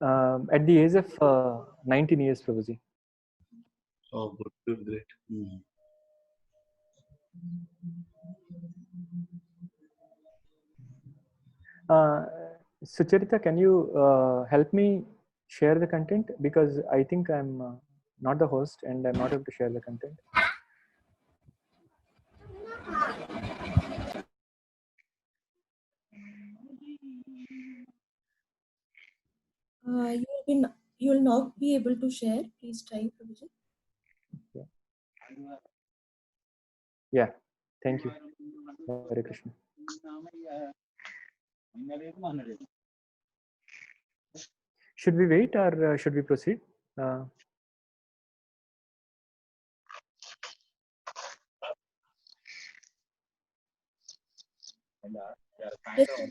At the age of 19 years, Prabhuji. Oh, good, great. Sucharita, can you help me share the content? Because I think I'm not the host and I'm not able to share the content. You will not be able to share. Please try, Prabhuji. Yeah, thank you. Hare Krishna. Should we wait or should we proceed?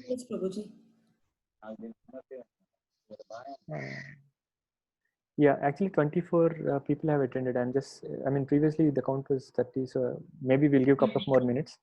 Yes, Prabhuji. Yeah, actually 24 people have attended. I mean, previously the count was 30, so maybe we'll give a couple of more minutes.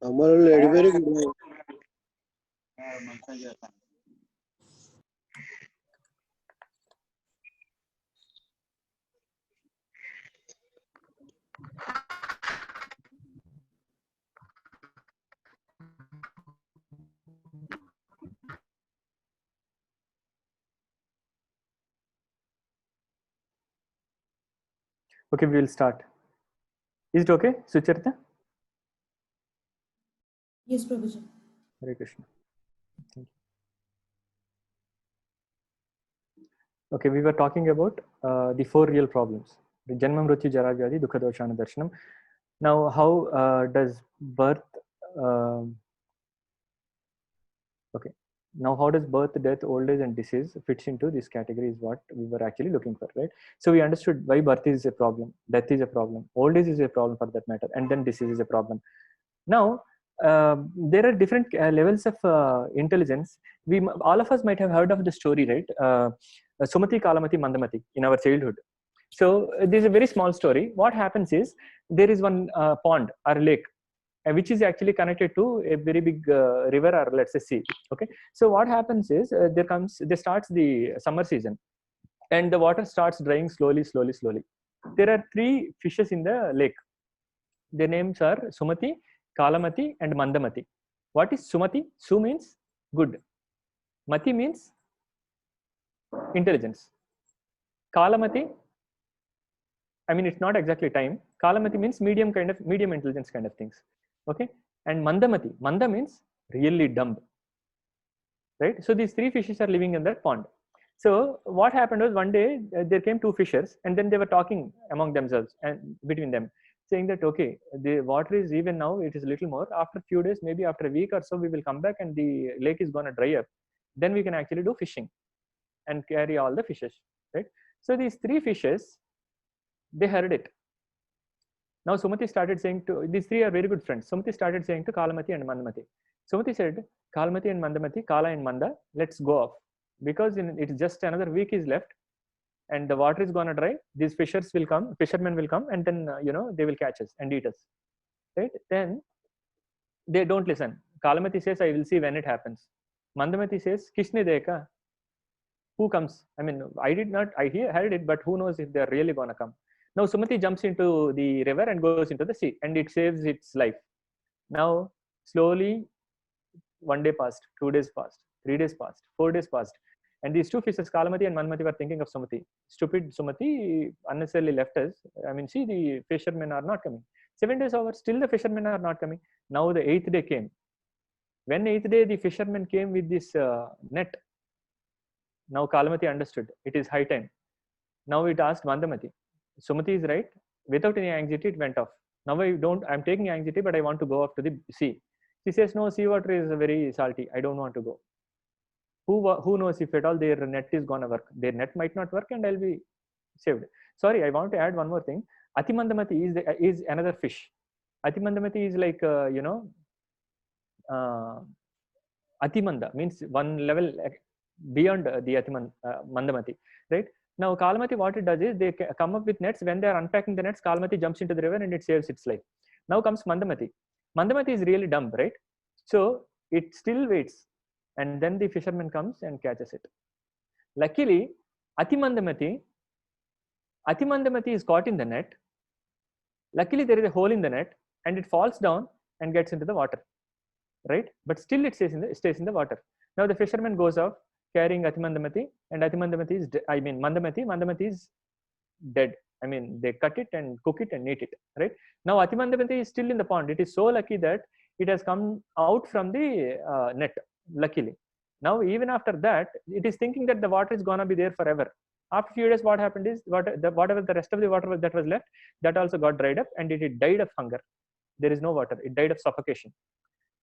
Very good. Okay, we will start. Is it okay, Sucharita? Yes, Prabhuji. Hare Krishna. Thank you. Okay, we were talking about the 4 real problems: the Janma, Mrityu, Jara, Vyadhi, Dukha, Doshana, Darshanam. Now, how does birth? Okay. Now, how does birth, death, old age, and disease fits into this category is what we were actually looking for, right? So we understood why birth is a problem, death is a problem, old age is a problem for that matter, and then disease is a problem. Now, there are different levels of intelligence. All of us might have heard of the story, right? Sumati, Kalamati, Mandamati in our childhood. So this is a very small story. What happens is there is one pond or lake which is actually connected to a very big river, or let's say sea. Okay, so what happens is there starts the summer season and the water starts drying slowly. There are 3 fishes in the lake. Their names are Sumati, Kalamati, and Mandamati. What is Sumati? Su means good, Mati means intelligence, Kalamati, I mean, it's not exactly time. Kalamati means medium intelligence kind of things. Okay, and Mandamati, Manda means really dumb, right? So these 3 fishes are living in that pond. So what happened was one day there came 2 fishers, and then they were talking among themselves and between them, saying that okay, the water is even now, it is a little more. After a few days, maybe after a week or so, we will come back and the lake is going to dry up. Then we can actually do fishing and carry all the fishes, right? So these 3 fishes, they heard it. Now Sumati started saying to, these 3 are very good friends. Sumati started saying to Kalamati and Mandamati. Sumati said, Kalamati and Mandamati, Kala and Manda, let's go off, because it's just another week is left and the water is gonna dry. These fishermen will come, and then they will catch us and eat us, right? Then they don't listen. Kalamati says, I will see when it happens. Mandamati says, Kishne deka, who comes? I mean, I heard it, but who knows if they're really gonna come. Now Sumati jumps into the river and goes into the sea, and it saves its life. Now slowly 1 day passed, 2 days passed, 3 days passed, 4 days passed, and these 2 fishes, Kalamati and Mandamati, were thinking of Sumati. Stupid Sumati unnecessarily left us. I mean, see, the fishermen are not coming. 7 days over, still the fishermen are not coming. Now the 8th day came. When 8th day the fisherman came with this net, now Kalamati understood it is high time. Now it asked Mandamati. Sumati is right. Without any anxiety, it went off. Now I'm taking anxiety, but I want to go off to the sea. She says, no, seawater is very salty. I don't want to go. Who knows if at all their net is gonna work? Their net might not work, and I'll be saved. Sorry, I want to add one more thing. Atimandamati is another fish. Atimandamati is like Atimanda means one level beyond the Mandamati, right? Now Kalamati, what it does is they come up with nets. When they are unpacking the nets, Kalamati jumps into the river and it saves its life. Now comes Mandamati. Mandamati is really dumb, right? So it still waits, and then the fisherman comes and catches it. Luckily, Atimandamati is caught in the net. Luckily, there is a hole in the net, and it falls down and gets into the water, right? But still, it stays in the water. Now the fisherman goes off carrying Atimandamati, and Atimandamati is Mandamati is dead. I mean, they cut it and cook it and eat it, right? Now Atimandamati is still in the pond. It is so lucky that it has come out from the net, luckily. Now, even after that, it is thinking that the water is gonna be there forever. After a few days, what happened is whatever the rest of the water that was left, that also got dried up, and it died of hunger. There is no water. It died of suffocation,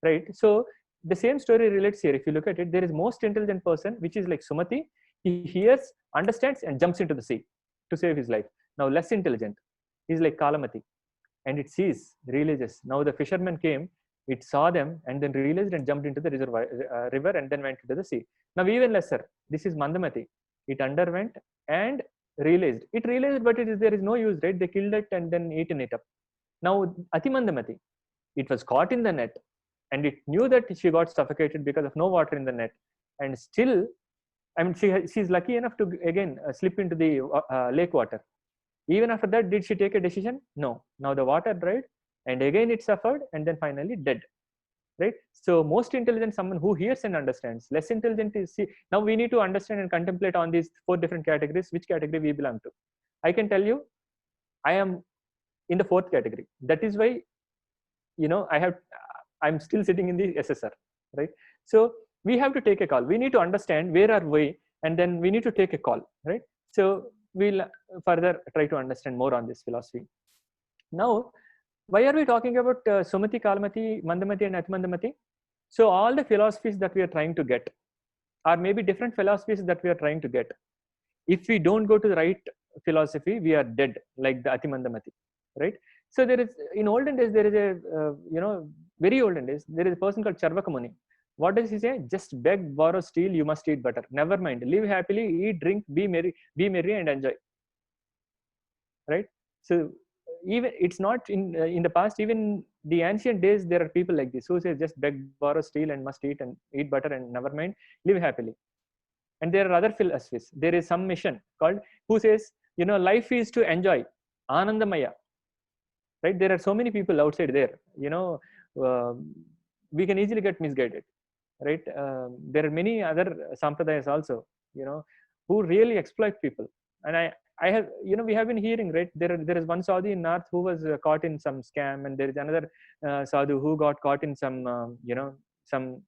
right? So the same story relates here. If you look at it, there is most intelligent person, which is like Sumati. He hears, understands, and jumps into the sea to save his life. Now less intelligent is like Kalamati, and it sees, realizes. Now the fisherman came, it saw them, and then realized and jumped into the river, and then went into the sea. Now even lesser, this is Mandamati. It underwent and realized. It realized, but there is no use, right? They killed it and then eaten it up. Now Atimandamati, it was caught in the net, and it knew that she got suffocated because of no water in the net, and still, I mean, she's lucky enough to again slip into the lake water. Even after that, did she take a decision? No. Now the water dried, and again it suffered, and then finally dead, right? So most intelligent, someone who hears and understands. Less intelligent is, see, now we need to understand and contemplate on these 4 different categories, which category we belong to. I can tell you, I am in the 4th category. That is why, I'm still sitting in the SSR, right? So we have to take a call. We need to understand where are we, and then we need to take a call, right? So we'll further try to understand more on this philosophy. Now, why are we talking about Sumati, Kalamati, Mandamati, and Atimandamati? So all the philosophies that we are trying to get, or maybe different philosophies that we are trying to get, if we don't go to the right philosophy, we are dead, like the Atimandamati, right? So there is, in olden days, there is a, very olden days, there is a person called Charvaka Muni. What does he say? Just beg, borrow, steal, you must eat butter. Never mind. Live happily, eat, drink, be merry, and enjoy. Right? So even it's not in the past, even the ancient days, there are people like this who say just beg, borrow, steal, and must eat, and eat butter, and never mind, live happily. And there are other philosophies. There is some mission called who says, life is to enjoy, Anandamaya. Right? There are so many people outside there. We can easily get misguided. Right? There are many other sampradayas also, who really exploit people. And I have, we have been hearing, right? There is one sadhu in North who was caught in some scam, and there is another sadhu who got caught in some, some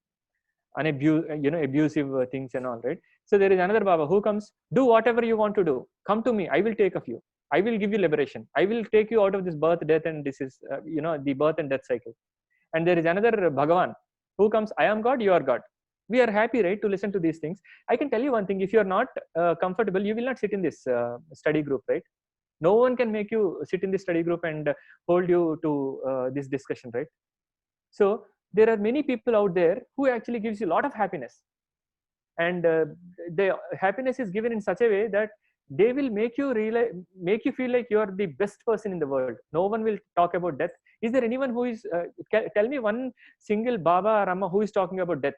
abusive things and all, right? So there is another Baba who comes, do whatever you want to do. Come to me, I will take of you. I will give you liberation. I will take you out of this birth, death, and this is, the birth and death cycle. And there is another Bhagavan who comes, I am God, you are God. We are happy, right, to listen to these things. I can tell you one thing, if you are not comfortable, you will not sit in this study group, right? No one can make you sit in this study group and hold you to this discussion, right? So there are many people out there who actually gives you a lot of happiness. And the happiness is given in such a way that they will make you feel like you are the best person in the world. No one will talk about death. Is there anyone who is, tell me one single Baba or Amma who is talking about death?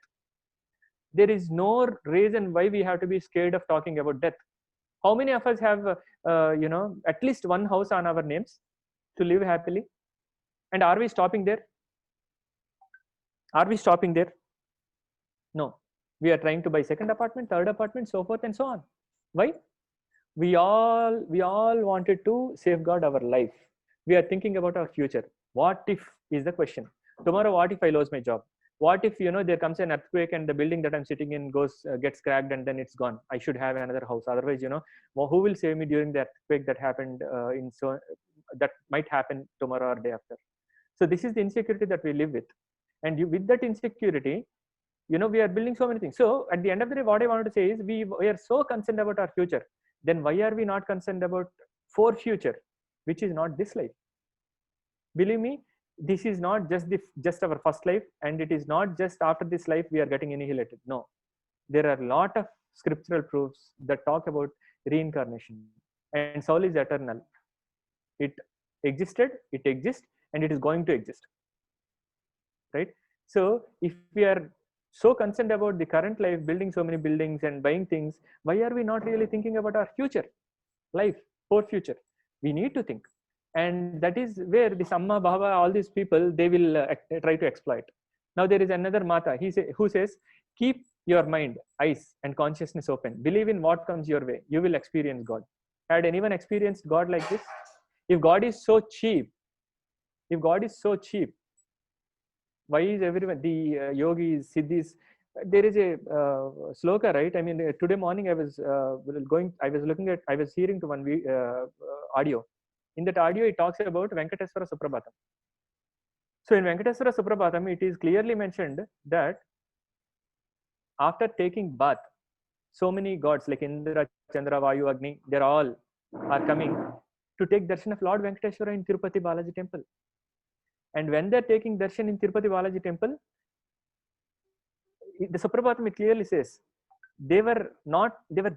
There is no reason why we have to be scared of talking about death. How many of us have, at least one house on our names to live happily? And are we stopping there? Are we stopping there? No. We are trying to buy second apartment, third apartment, so forth and so on. Why? We all wanted to safeguard our life. We are thinking about our future. What if is the question. Tomorrow, what if I lose my job? What if, there comes an earthquake and the building that I'm sitting in gets cracked and then it's gone? I should have another house. Otherwise, who will save me during the earthquake that happened that might happen tomorrow or day after? So this is the insecurity that we live with. And with that insecurity, we are building so many things. So at the end of the day, what I wanted to say is we are so concerned about our future. Then why are we not concerned about for future, which is not this life? Believe me, this is not just our first life, and it is not just after this life we are getting annihilated. No, there are a lot of scriptural proofs that talk about reincarnation, and soul is eternal. It existed, it exists, and it is going to exist, right? So if we are so concerned about the current life, building so many buildings and buying things, why are we not really thinking about our future life, for future? We need to think. And that is where this Amma, Baba, all these people, they will try to exploit. Now there is another Mata who says, keep your mind, eyes and consciousness open. Believe in what comes your way. You will experience God. Had anyone experienced God like this? If God is so cheap, why is everyone, the yogis, siddhis, there is a sloka, right? I mean, today morning I was hearing to one audio. In that audio, it talks about Venkateswara Suprabhatam. So in Venkateswara Suprabhatam, it is clearly mentioned that after taking bath, so many gods like Indra, Chandra, Vayu, Agni, they all are coming to take darshan of Lord Venkateswara in Tirupati Balaji temple. And when they're taking darshan in Tirupati Balaji temple, the Suprabhatam, it clearly says, they were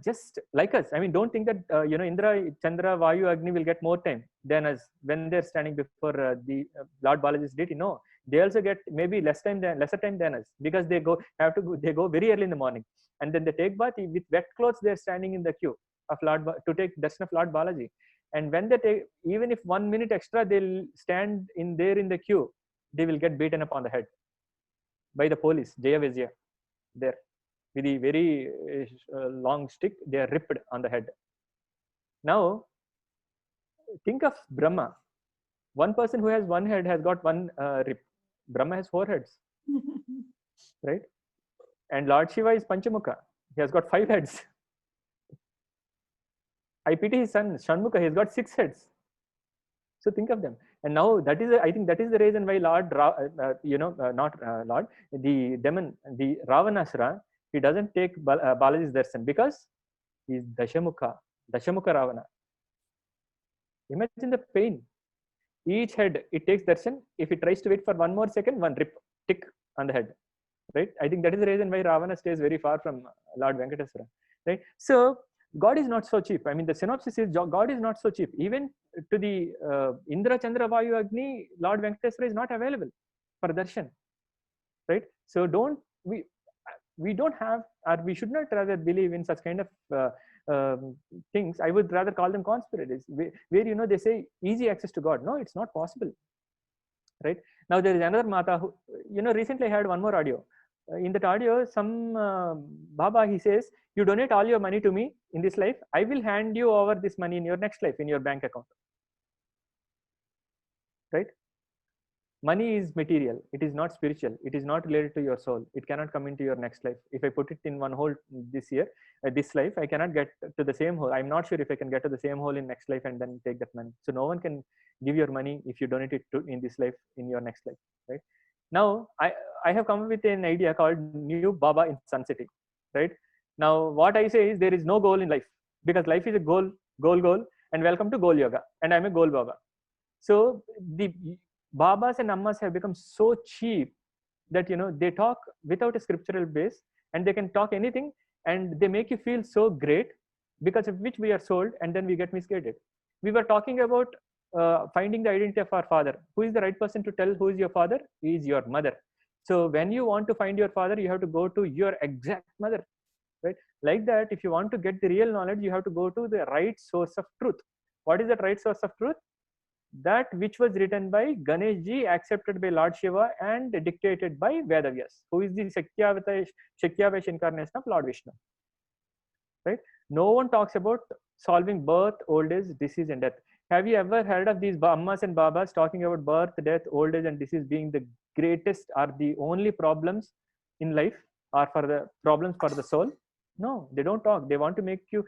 just like us. I mean, don't think that Indra, Chandra, Vayu, Agni will get more time than us when they're standing before the Lord Balaji's deity. No, they also get maybe lesser time than us, because they go very early in the morning, and then they take bath with wet clothes. They're standing in the queue of to take darshan of Lord Balaji. And when they take, even if 1 minute extra, they'll stand in the queue, they will get beaten up on the head by the police, Jaya Vijaya, there. With a very long stick, they are ripped on the head. Now, think of Brahma. One person who has one head has got one rip. Brahma has 4 heads, right? And Lord Shiva is Panchamukha. He has got 5 heads. I pity his son, Shanmukha. He has got 6 heads. So think of them. And now I think that is the reason why Lord, the demon, the Ravanasura, he doesn't take Balaji's darshan because he is Dashamukha Ravana. Imagine the pain. Each head, it takes darshan. If it tries to wait for 1 more second, one rip, tick on the head, right? I think that is the reason why Ravana stays very far from Lord Venkateswara, right? So God is not so cheap. I mean, the synopsis is God is not so cheap. Even to the Indra, Chandra, Vayu, Agni, Lord Venkateswara is not available for darshan, right? So we don't have, or we should not rather believe in such kind of things. I would rather call them conspiracies, where they say easy access to God. No, it's not possible, right? Now there is another Mata who, recently I had one more audio. In that audio, some Baba, he says, you donate all your money to me in this life, I will hand you over this money in your next life in your bank account, right? Money is material. It is not spiritual. It is not related to your soul. It cannot come into your next life. If I put it in one hole this life, I cannot get to the same hole. I'm not sure if I can get to the same hole in next life and then take that money. So no one can give your money if you donate it in this life in your next life, right? Now I have come up with an idea called New Baba in Sun City, right? Now what I say is there is no goal in life, because life is a goal, and welcome to Goal Yoga, and I'm a Goal Baba. So the Babas and Ammas have become so cheap that they talk without a scriptural base, and they can talk anything, and they make you feel so great, because of which we are sold, and then we get misguided. We were talking about finding the identity of our father. Who is the right person to tell who is your father? He is your mother. So when you want to find your father, you have to go to your exact mother, right? Like that, if you want to get the real knowledge, you have to go to the right source of truth. What is that right source of truth? That which was written by Ganesh ji, accepted by Lord Shiva, and dictated by Vedavyas, who is the Shakyavash incarnation of Lord Vishnu, right? No one talks about solving birth, old age, disease, and death. Have you ever heard of these Ammas and Babas talking about birth, death, old age, and disease being the greatest or the only problems in life are for the problems for the soul? No, they don't talk. They want to make you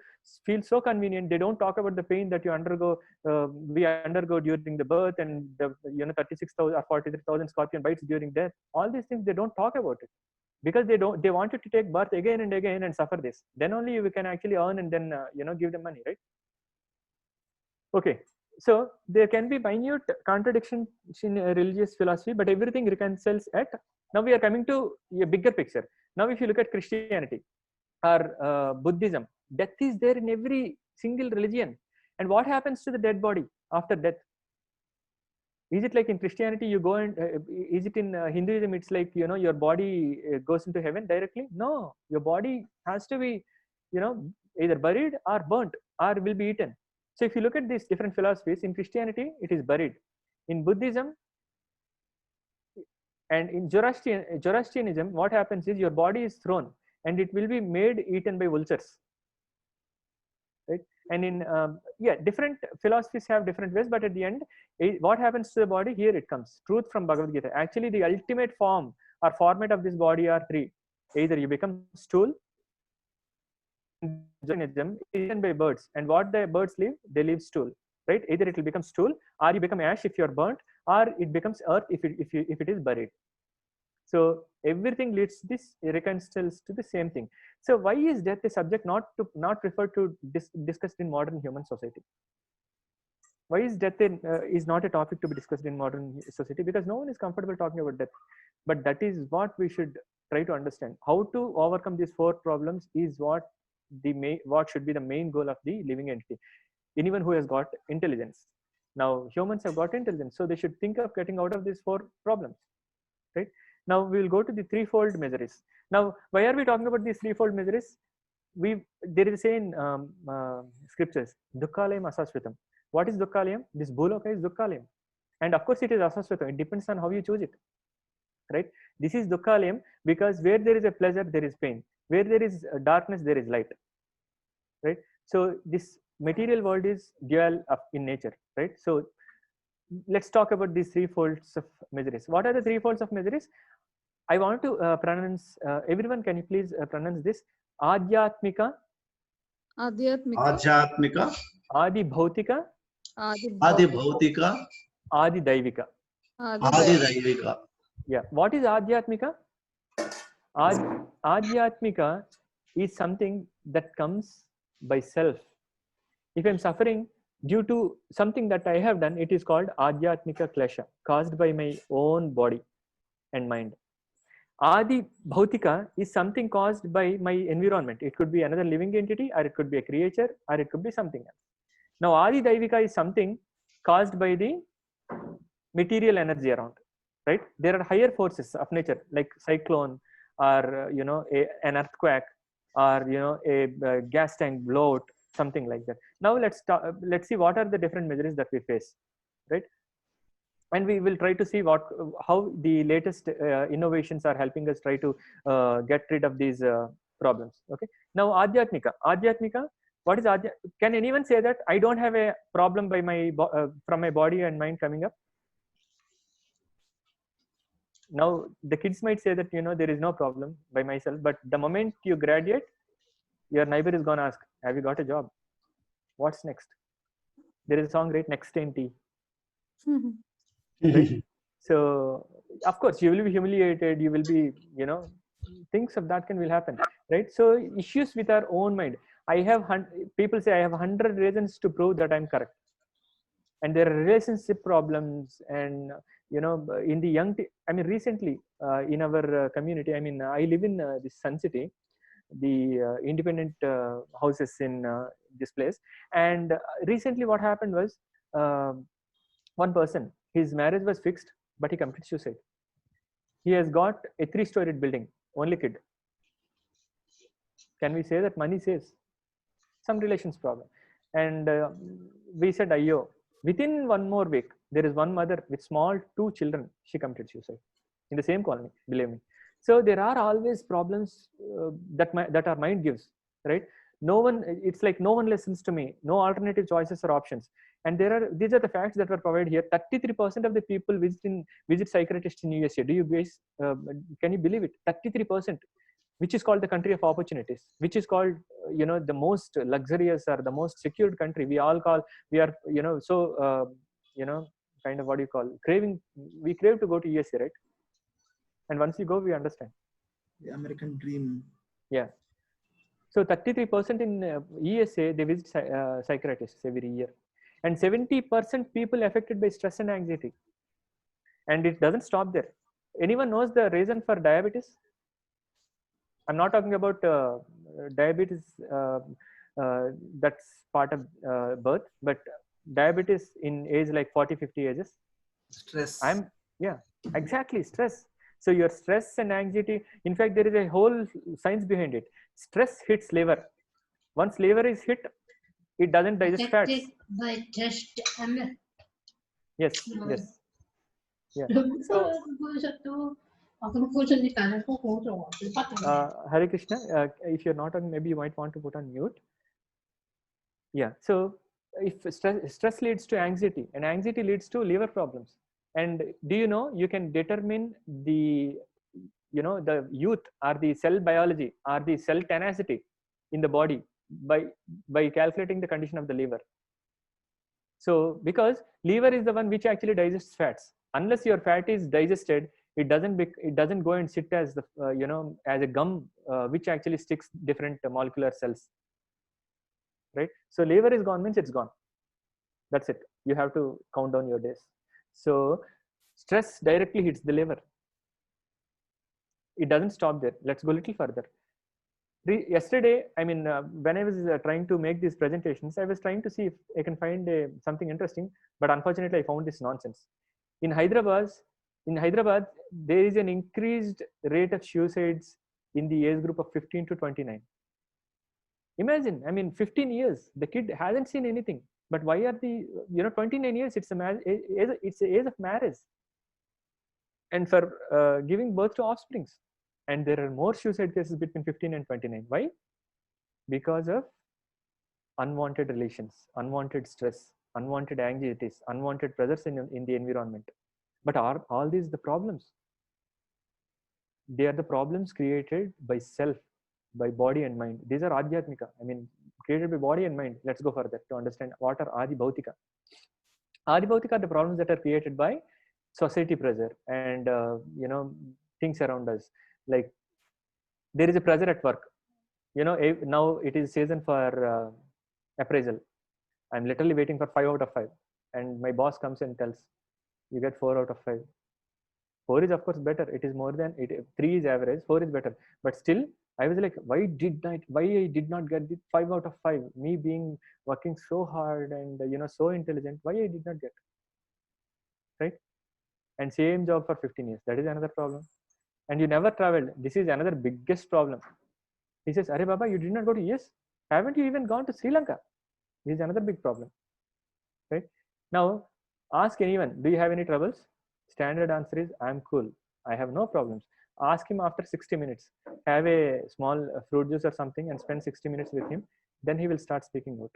feel so convenient. They don't talk about the pain that you undergo, we undergo during the birth, and the 36,000 or 43,000 scorpion bites during death. All these things they don't talk about it, because they want you to take birth again and again and suffer this. Then only you can actually earn and then give them money, right? Okay, so there can be minute contradictions in religious philosophy, but everything reconciles at. Now we are coming to a bigger picture. Now if you look at Christianity or Buddhism, death is there in every single religion. And what happens to the dead body after death? Is it like in Christianity you go and is it in Hinduism it's like your body goes into heaven directly? No, your body has to be either buried or burnt or will be eaten. So if you look at these different philosophies, in Christianity it is buried, in Buddhism and in Zoroastrianism what happens is your body is thrown and it will be made eaten by vultures, right? And in different philosophies have different ways, but at the end what happens to the body? Here it comes, truth from Bhagavad Gita. Actually the ultimate form or format of this body are three. Either you become stool, eaten by birds, and what the birds leave, they leave stool, right? Either it will become stool, or you become ash if you are burnt, or it becomes earth if it is buried. So everything leads to this, reconciles to the same thing. So why is death a subject not preferred to discussed in modern human society? Why is death is not a topic to be discussed in modern society? Because no one is comfortable talking about death. But that is what we should try to understand. How to overcome these four problems is what should be the main goal of the living entity. Anyone who has got intelligence. Now humans have got intelligence, so they should think of getting out of these four problems, right? Now we will go to the threefold miseries. Now why are we talking about these threefold miseries? There is a saying scriptures, Dukkhalayam Asasvatam. What is Dukkhalayam? This Bhuloka is Dukkhalayam, and of course it is Asasvatam. It depends on how you choose it, right? This is Dukkhalayam because where there is a pleasure there is pain, where there is darkness there is light, right? So this material world is dual in nature, right? So let's talk about these three folds of miseries. What are the three folds of miseries? I want to pronounce, everyone can you please pronounce this? Adhyatmika, Adhyatmika, Adi Bhautika, Adi Bhautika, Adi Daivika. Adi Daivika. Yeah, what is Adhyatmika? Adhyatmika is something that comes by self. If I'm suffering due to something that I have done, it is called Adhyatmika Klesha, caused by my own body and mind. Adi Bhautika is something caused by my environment. It could be another living entity, or it could be a creature, or it could be something else. Now Adi Daivika is something caused by the material energy around, right? There are higher forces of nature like cyclone, or an earthquake, or a gas tank blowout, something like that. Now let's see what are the different miseries that we face, right? And we will try to see how the latest innovations are helping us try to get rid of these problems. Okay. Now Adhyatmika, what is Adhyatmika? Can anyone say that I don't have a problem by my from my body and mind coming up? Now the kids might say that there is no problem by myself, but the moment you graduate, your neighbor is gonna ask, have you got a job? What's next? There is a song, right? Next in tea. Right? So of course you will be humiliated, you will be things of that kind will happen, right? So issues with our own mind. People say I have 100 reasons to prove that I'm correct, and there are relationship problems, and in the recently in our community, I live in this Sun City, the independent houses in this place, and recently what happened was one person, his marriage was fixed, but he committed suicide. He has got a 3-storied building, only kid. Can we say that money saves? Some relations problem. And we said, Ayyo. Within 1 more week, there is one mother with small 2 children. She committed suicide in the same colony, believe me. So there are always problems that our mind gives, right? It's like no one listens to me. No alternative choices or options. And these are the facts that were provided here. 33% of the people visit psychiatrists in USA. Do you guys can you believe it? 33%, which is called the country of opportunities, which is called the most luxurious or the most secured country. We are so kind of what do you call craving. We crave to go to USA, right? And once you go, we understand. The American dream. Yeah. So 33% in USA, they visit psychiatrists every year. And 70% people affected by stress and anxiety. And it doesn't stop there. Anyone knows the reason for diabetes? I'm not talking about diabetes that's part of birth, but diabetes in age like 40, 50 ages. Stress. Yeah, exactly, stress. So your stress and anxiety, in fact, there is a whole science behind it. Stress hits liver. Once liver is hit, it doesn't digest fats. By test Yes, yes. Yeah. So, Hare Krishna, if you're not on, maybe you might want to put on mute. Yeah. So if stress leads to anxiety, and anxiety leads to liver problems. And do you know, you can determine the youth or the cell biology or the cell tenacity in the body by calculating the condition of the liver. So because liver is the one which actually digests fats. Unless your fat is digested, it doesn't go and sit as the as a gum which actually sticks different molecular cells, right? So liver is gone means it's gone. That's it. You have to count down your days. So stress directly hits the liver. It doesn't stop there. Let's go a little further. Yesterday, I mean, when I was trying to make these presentations, I was trying to see if I can find something interesting, but unfortunately I found this nonsense. In Hyderabad, there is an increased rate of suicides in the age group of 15 to 29. Imagine, I mean, 15 years, the kid hasn't seen anything, but why are 29 years, it's the age of marriage. And for giving birth to offsprings. And there are more suicide cases between 15 and 29. Why? Because of unwanted relations, unwanted stress, unwanted anxieties, unwanted pressures in the environment. But are all these the problems? They are the problems created by self, by body and mind. These are Adhyatmika. I mean, created by body and mind. Let's go further to understand what are Adi Bhautika. Adi Bhautika are the problems that are created by society pressure and things around us. Like there is a pressure at work. Now it is season for appraisal. I'm literally waiting for 5 out of 5, and my boss comes and tells, "You get 4 out of 5." 4 is of course better. It is more than 3 is average. 4 is better. But still, I was like, why I did not get the 5 out of 5? Me being working so hard and so intelligent, why I did not get? Right? And same job for 15 years. That is another problem. And you never traveled. This is another biggest problem. He says, "Arey Baba, you did not go to US. Haven't you even gone to Sri Lanka?" This is another big problem. Right? Now, ask anyone, do you have any troubles? Standard answer is, I'm cool. I have no problems. Ask him after 60 minutes. Have a small fruit juice or something and spend 60 minutes with him. Then he will start speaking out.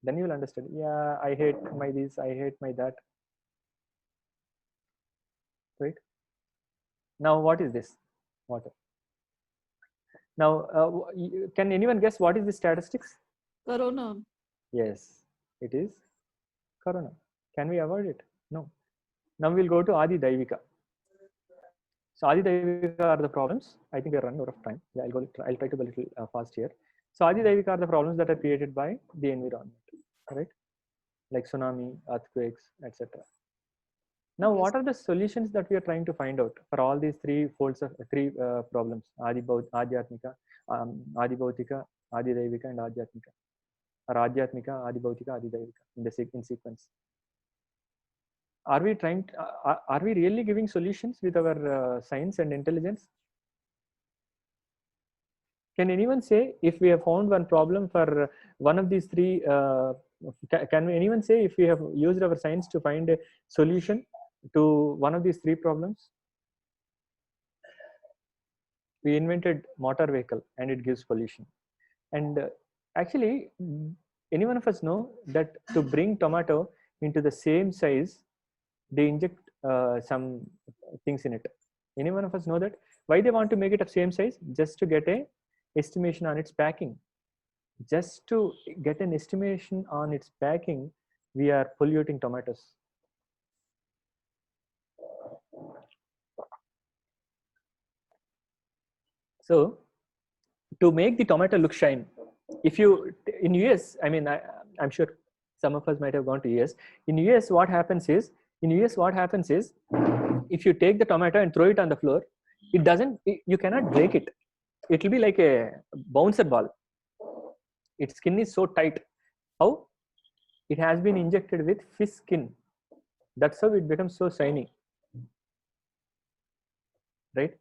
Then you will understand. Yeah, I hate my this, I hate my that. Right? Now, what is this? Water. Now, can anyone guess what is the statistics? Corona. Yes, it is Corona. Can we avoid it? No. Now we'll go to Adi Daivika. So Adi Daivika are the problems. I think we're running out of time. Yeah, I'll try to be a little fast here. So Adi Daivika are the problems that are created by the environment, right? Like tsunami, earthquakes, etc. Now, what are the solutions that we are trying to find out for all these three problems? Adhyatmika, Adi Bhautika, Adi Daivika, and Adhyatmika. Or Adhyatmika, Adi Bhautika, Adi Daivika in sequence. Are we trying? Are we really giving solutions with our science and intelligence? Can anyone say if we have found one problem for one of these three? Can anyone say if we have used our science to find a solution to one of these three problems? We invented motor vehicle and it gives pollution. And actually, any one of us know that to bring tomato into the same size, they inject some things in it? Any one of us know that? Why they want to make it of same size? Just to get a estimation on its packing. Just to get an estimation on its packing, we are polluting tomatoes. So to make the tomato look shine, if you in US, I mean, I'm sure some of us might have gone to US. In US, what happens is, if you take the tomato and throw it on the floor, it doesn't. You cannot break it. It will be like a bouncer ball. Its skin is so tight. How? It has been injected with fish skin. That's how it becomes so shiny, right?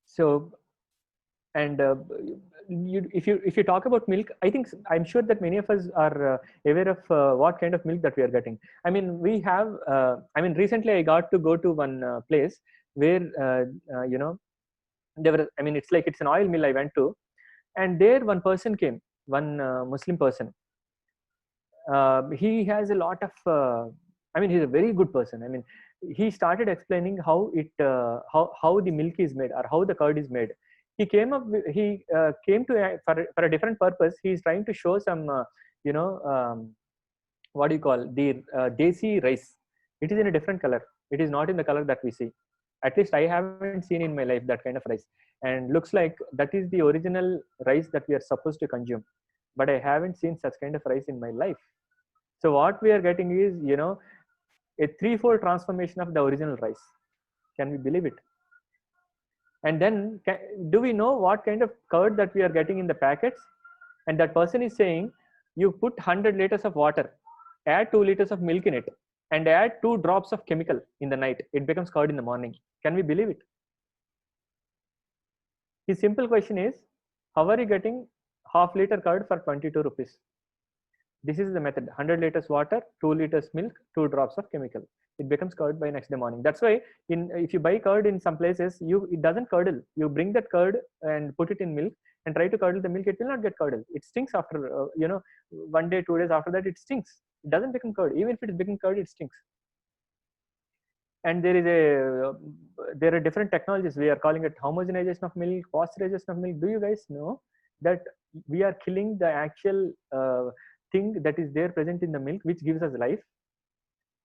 So, and if you talk about milk, I'm sure that many of us are aware of what kind of milk that we are getting. I mean, we have. Recently I got to go to one place where there were. I mean, it's an oil mill I went to, and there one person came, one Muslim person. He has a lot of. He's a very good person. I mean, he started explaining how how the milk is made or how the curd is made. He came to for a different purpose. He is trying to show some what do you call the desi rice. It is in a different color. It is not in the color that we see. At least I haven't seen in my life that kind of rice, and looks like that is the original rice that we are supposed to consume. But I haven't seen such kind of rice in my life. So what we are getting is, a threefold transformation of the original rice. Can we believe it? And then do we know what kind of curd that we are getting in the packets? And that person is saying, you put 100 liters of water, add 2 liters of milk in it, and add 2 drops of chemical in the night. It becomes curd in the morning. Can we believe it? His simple question is, how are you getting half liter curd for 22 rupees? This is the method: 100 liters water, 2 liters milk, 2 drops of chemical. It becomes curd by next day morning. That's why if you buy curd in some places, it doesn't curdle. You bring that curd and put it in milk and try to curdle the milk. It will not get curdle. It stinks after 1 day, 2 days after that. It stinks. It doesn't become curd. Even if it is become curd, it stinks. And there are different technologies. We are calling it homogenization of milk, pasteurization of milk. Do you guys know that we are killing the actual thing that is there present in the milk, which gives us life?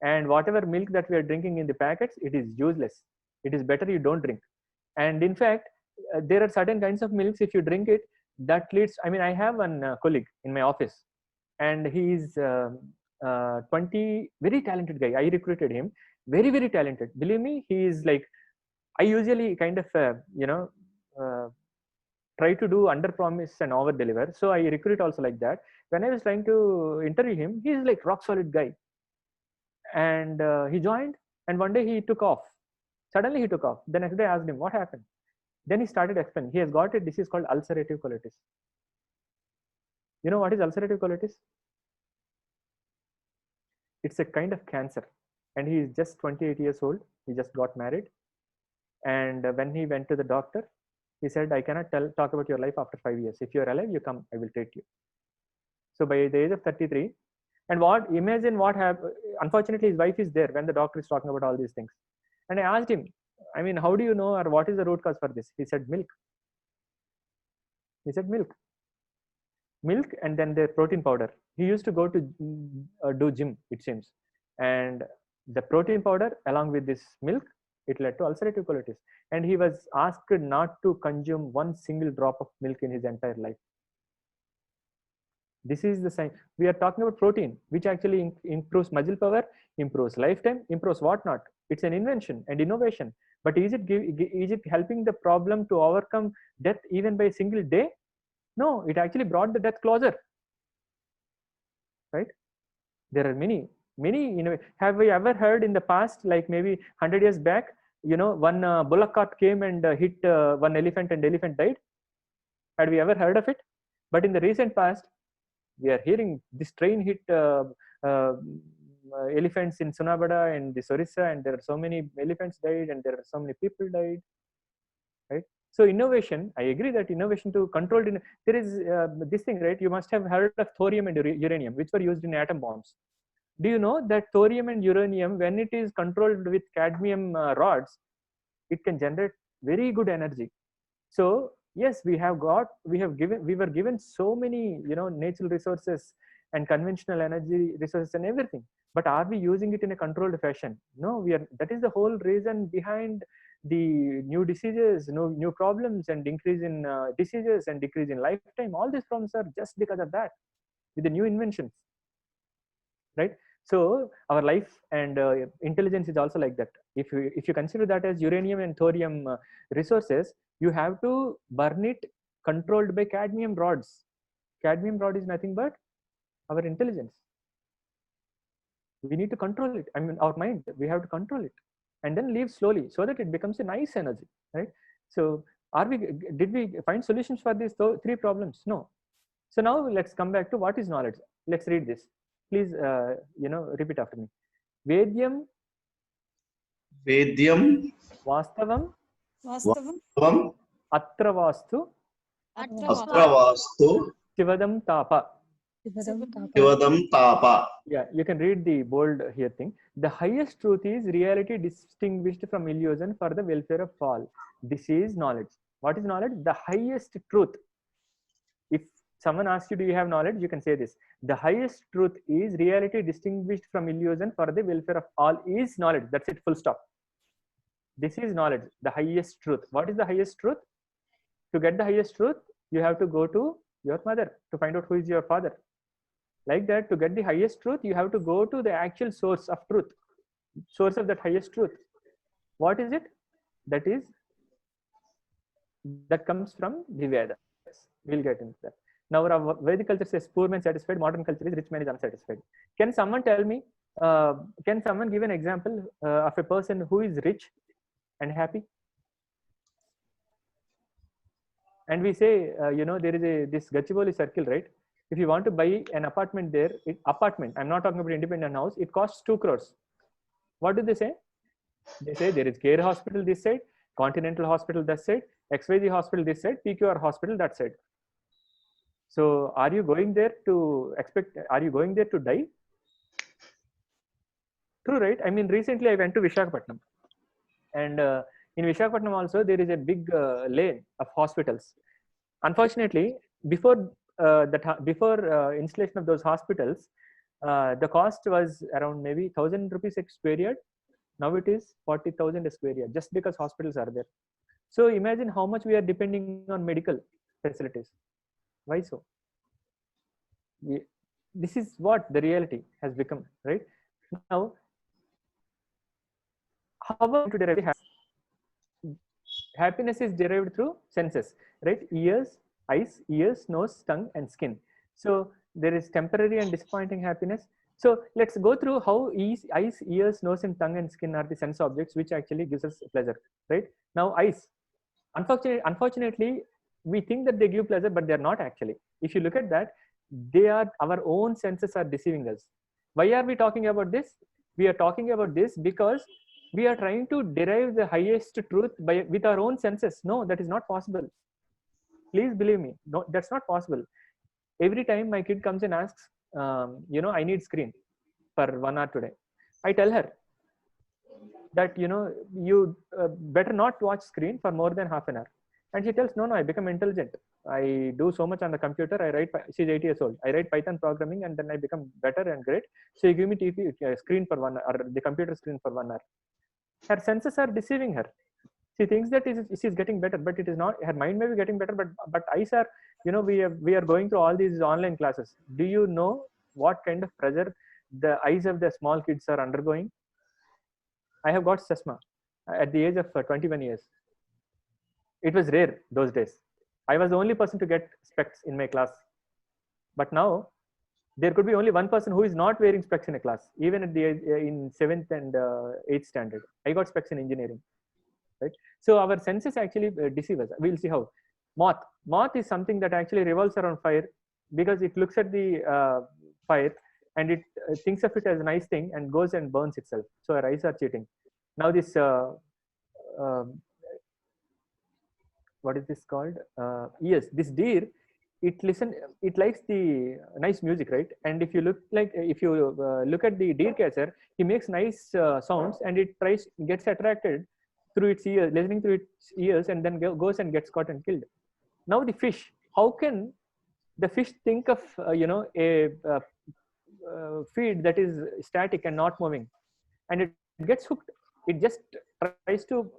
And whatever milk that we are drinking in the packets, it is useless. It is better you don't drink. And in fact, there are certain kinds of milks, if you drink it, that leads. I have one colleague in my office, and he is 20, very talented guy. I recruited him. Very, very talented. Believe me, he is like, I usually kind of try to do under promise and over deliver. So I recruit also like that. When I was trying to interview him, he is like rock solid guy. And he joined, and one day he took off. Suddenly he took off. The next day I asked him what happened. Then he started explaining. He has got a disease called ulcerative colitis. You know what is ulcerative colitis? It's a kind of cancer. And he is just 28 years old. He just got married. And when he went to the doctor, he said, I cannot talk about your life after 5 years. If you are alive, you come, I will treat you. So by the age of 33, and imagine what happened. Unfortunately, his wife is there when the doctor is talking about all these things. And I asked him, how do you know, or what is the root cause for this? He said, milk. He said, milk. Milk, and then the protein powder. He used to go to do gym, it seems. And the protein powder along with this milk, it led to ulcerative colitis. And he was asked not to consume one single drop of milk in his entire life. This is the sign. We are talking about protein, which actually improves muscle power, improves lifetime, improves whatnot. It's an invention and innovation. But is it helping the problem to overcome death even by a single day? No, it actually brought the death closer. Right? There are many. Have we ever heard in the past, like maybe 100 years back, one bullock cart came and hit one elephant and the elephant died? Had we ever heard of it? But in the recent past, we are hearing this train hit elephants in Sunabada and the Orissa, and there are so many elephants died, and there are so many people died. Right? So innovation, I agree that innovation to controlled, there is this thing, right? You must have heard of thorium and uranium, which were used in atom bombs. Do you know that thorium and uranium, when it is controlled with cadmium rods, it can generate very good energy. So yes, we were given so many, natural resources and conventional energy resources and everything. But are we using it in a controlled fashion? No, we are. That is the whole reason behind the new diseases, new problems, and increase in diseases and decrease in lifetime. All these problems are just because of that, with the new inventions, right? So our life and intelligence is also like that. If you consider that as uranium and thorium resources, you have to burn it controlled by cadmium rods. Cadmium rod is nothing but our intelligence. We need to control it. I mean, our mind, we have to control it and then leave slowly so that it becomes a nice energy, right? So did we find solutions for these three problems? No. So now let's come back to what is knowledge. Let's read this. Please, repeat after me. Vedyam, Vedyam, Vastavam, Vastavam, Atra Vastu, Atra Vastu, Shivadam Tapa. Shivadam Tapa. Yeah, you can read the bold here thing. The highest truth is reality distinguished from illusion for the welfare of all. This is knowledge. What is knowledge? The highest truth. If someone asks you, do you have knowledge? You can say this. The highest truth is reality distinguished from illusion for the welfare of all is knowledge. That's it, full stop. This is knowledge, the highest truth. What is the highest truth? To get the highest truth, you have to go to your mother to find out who is your father. Like that, to get the highest truth, you have to go to the actual source of truth, source of that highest truth. What is it? That comes from the Vedas. We'll get into that. Now, our Vedic culture says poor man satisfied, modern culture is rich man is unsatisfied. Can someone tell me, can someone give an example of a person who is rich and happy? And we say, there is this Gachibowli circle, right? If you want to buy an apartment there, I'm not talking about independent house, it costs 2 crores. What do they say? They say there is Care Hospital this side, Continental Hospital that side, XYZ Hospital this side, PQR Hospital that side. So are you going there to die? True, right? I mean, recently I went to Visakhapatnam, and in Visakhapatnam also there is a big lane of hospitals. Unfortunately, before installation of those hospitals, the cost was around maybe 1,000 rupees a square yard. Now it is 40,000 a square yard, just because hospitals are there. So imagine how much we are depending on medical facilities. Why so? This is what the reality has become, right? Now, how are we to derive happiness? Is derived through senses, right? Eyes, ears, nose, tongue, and skin. So there is temporary and disappointing happiness. So let's go through how eyes, ears, nose, and tongue and skin are the sense objects which actually gives us pleasure, right? Now, eyes. Unfortunately, we think that they give pleasure, but they're not actually. If you look at that, our own senses are deceiving us. Why are we talking about this? We are talking about this because we are trying to derive the highest truth with our own senses. No, that is not possible. Please believe me. No, that's not possible. Every time my kid comes and asks, I need screen for 1 hour today, I tell her that, you better not watch screen for more than half an hour. And she tells, no, I become intelligent. I do so much on the computer. She's 8 years old. I write Python programming and then I become better and great. So you give me TV screen for 1 hour, or the computer screen for 1 hour. Her senses are deceiving her. She thinks that she's getting better, but it is not. Her mind may be getting better, but eyes are, we are going through all these online classes. Do you know what kind of pressure the eyes of the small kids are undergoing? I have got chashma at the age of 21 years. It was rare those days. I was the only person to get specs in my class. But now, there could be only one person who is not wearing specs in a class, even at in 7th and 8th standard. I got specs in engineering, right? So our senses actually deceive us. We'll see how. Moth is something that actually revolves around fire, because it looks at the fire and it thinks of it as a nice thing and goes and burns itself. So our eyes are cheating. Now this what is this called? Yes, this deer, it likes the nice music, right? And if you look at the deer catcher, he makes nice sounds, and it gets attracted through its ears, listening through its ears, and then goes and gets caught and killed. Now the fish, how can the fish think of a feed that is static and not moving, and it gets hooked? It just tries to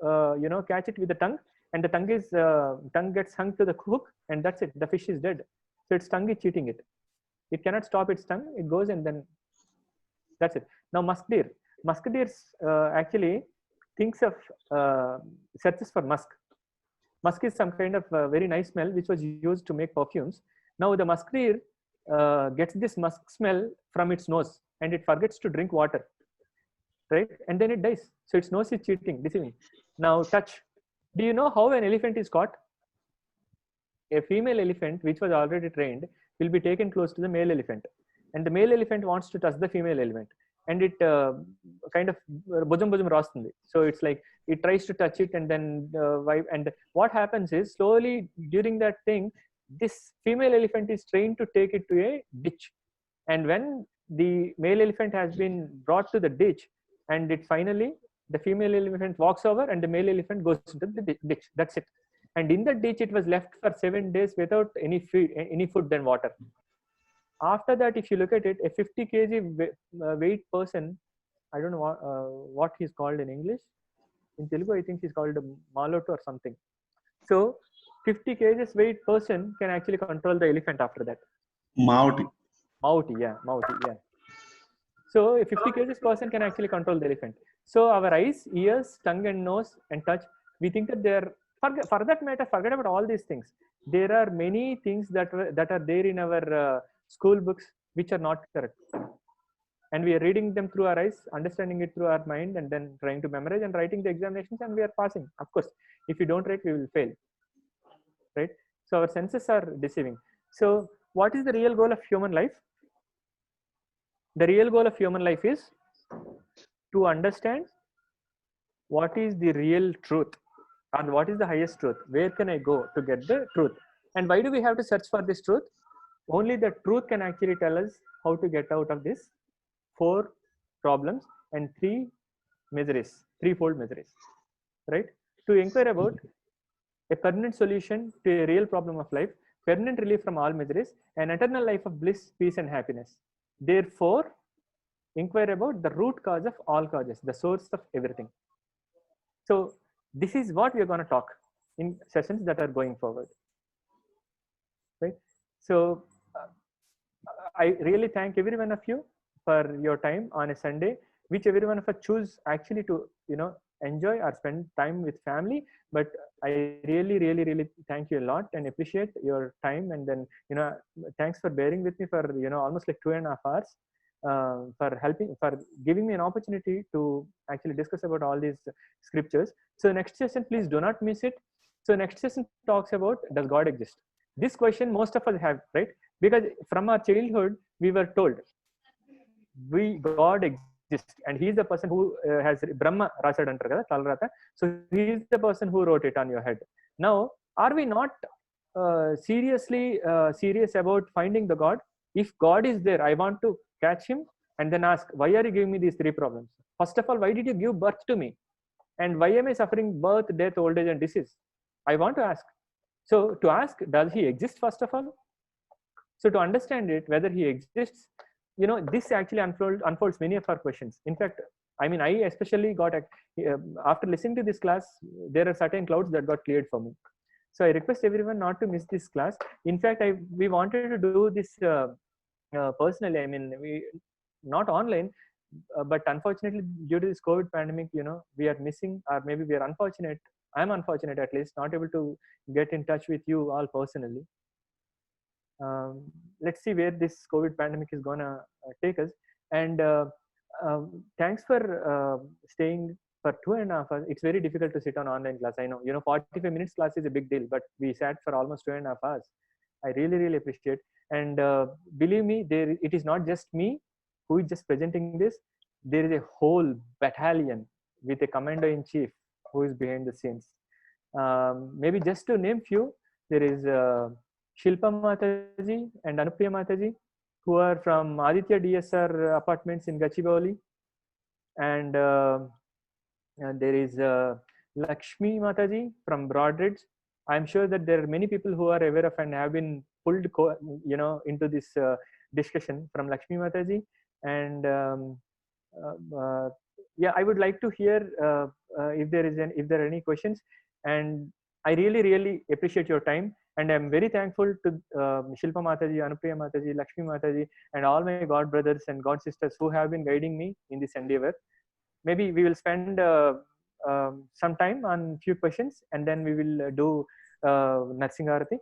catch it with the tongue, and the tongue gets hung to the hook, and that's it. The fish is dead. So its tongue is cheating it. It cannot stop its tongue. It goes, and then that's it. Now musk deer actually thinks of searches for musk. Musk is some kind of very nice smell which was used to make perfumes. Now the musk deer gets this musk smell from its nose, and it forgets to drink water, right? And then it dies. So its nose is cheating, deceiving. Now touch. Do you know how an elephant is caught? A female elephant which was already trained will be taken close to the male elephant, and the male elephant wants to touch the female elephant, and it kind of bujam rastundi. So it's like it tries to touch it, and then and what happens is, slowly during that thing, this female elephant is trained to take it to a ditch, and when the male elephant has been brought to the ditch, and it finally, the female elephant walks over, and the male elephant goes into the ditch. That's it. And in the ditch, it was left for 7 days without any food and water. After that, if you look at it, a 50 kg weight person, I don't know what he's called in English. In Telugu, I think he's called a malotu or something. So 50 kg weight person can actually control the elephant after that. Mauti. Mauti, yeah. So a 50 kg person can actually control the elephant. So our eyes, ears, tongue and nose and touch, we think that they're, for that matter, forget about all these things. There are many things that are there in our school books which are not correct. And we are reading them through our eyes, understanding it through our mind, and then trying to memorize and writing the examinations, and we are passing. Of course, if you don't write, we will fail, right? So our senses are deceiving. So what is the real goal of human life? The real goal of human life is to understand what is the real truth, and what is the highest truth. Where can I go to get the truth? And why do we have to search for this truth? Only the truth can actually tell us how to get out of this 4 problems and 3 miseries, threefold miseries, right? To inquire about a permanent solution to a real problem of life, permanent relief from all miseries, an eternal life of bliss, peace and happiness. Therefore, inquire about the root cause of all causes, the source of everything. So this is what we are going to talk in sessions that are going forward, right? So I really thank every one of you for your time on a Sunday, which every one of us choose actually to enjoy or spend time with family. But I really thank you a lot and appreciate your time, and then thanks for bearing with me for almost like 2.5 hours, for giving me an opportunity to actually discuss about all these scriptures. So next session, please do not miss it. So next session talks about, does God exist? This question most of us have, right? Because from our childhood we were told God exists, and he is the person who has Brahma rasad antar kada talarata. So he is the person who wrote it on your head. Now, are we not serious about finding the God? If God is there, I want to catch him and then ask, why are you giving me these 3 problems? First of all, why did you give birth to me? And why am I suffering birth, death, old age and disease? I want to ask. So to ask, does he exist first of all? So to understand it, whether he exists, this actually unfolds many of our questions. In fact, I mean, I especially got, after listening to this class, there are certain clouds that got cleared for me. So I request everyone not to miss this class. In fact, we wanted to do this personally. I mean, not online, but unfortunately, due to this COVID pandemic, we are missing, or maybe we are unfortunate. I'm unfortunate, at least, not able to get in touch with you all personally. Let's see where this COVID pandemic is gonna take us. And thanks for staying for 2.5 hours. It's very difficult to sit on online class. I know, 45 minutes class is a big deal, but we sat for almost 2.5 hours. I really appreciate. And believe me, it is not just me who is just presenting this. There is a whole battalion with a commander in chief who is behind the scenes. Maybe just to name few, there is Shilpa Mataji and Anupriya Mataji, who are from Aditya DSR apartments in Gachibowli, and there is Lakshmi Mataji from Broadridge. I'm sure that there are many people who are aware of and have been pulled, into this discussion from Lakshmi Mataji. And yeah, I would like to hear if there are any questions. And I really appreciate your time, and I'm very thankful to Shilpa Mataji, Anupriya Mataji, Lakshmi Mataji, and all my god brothers and god sisters who have been guiding me in this endeavor. Maybe we will spend some time on few questions, and then we will do Narsingarati,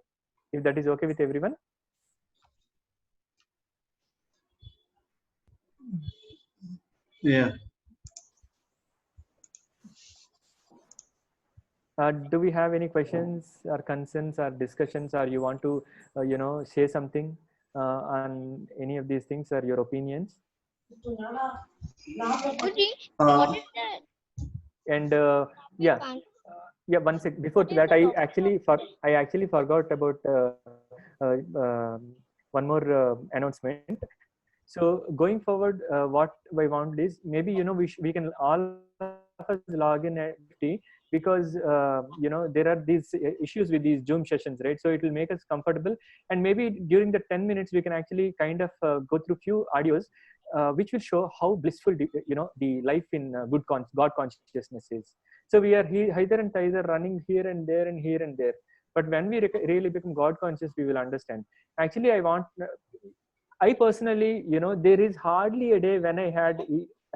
if that is okay with everyone. Yeah. Do we have any questions or concerns or discussions, or you want to say something on any of these things, or your opinions? Uh, And yeah, one sec. Before that, I actually forgot about one more announcement. So going forward, what I want is, maybe we can all of us log in at 50, because there are these issues with these Zoom sessions, right? So it will make us comfortable, and maybe during the 10 minutes we can actually kind of go through few audios which will show how blissful the life in God consciousness is. So we are either and either running here and there and here and there, but when we really become God conscious, we will understand. Actually, I personally, there is hardly a day when I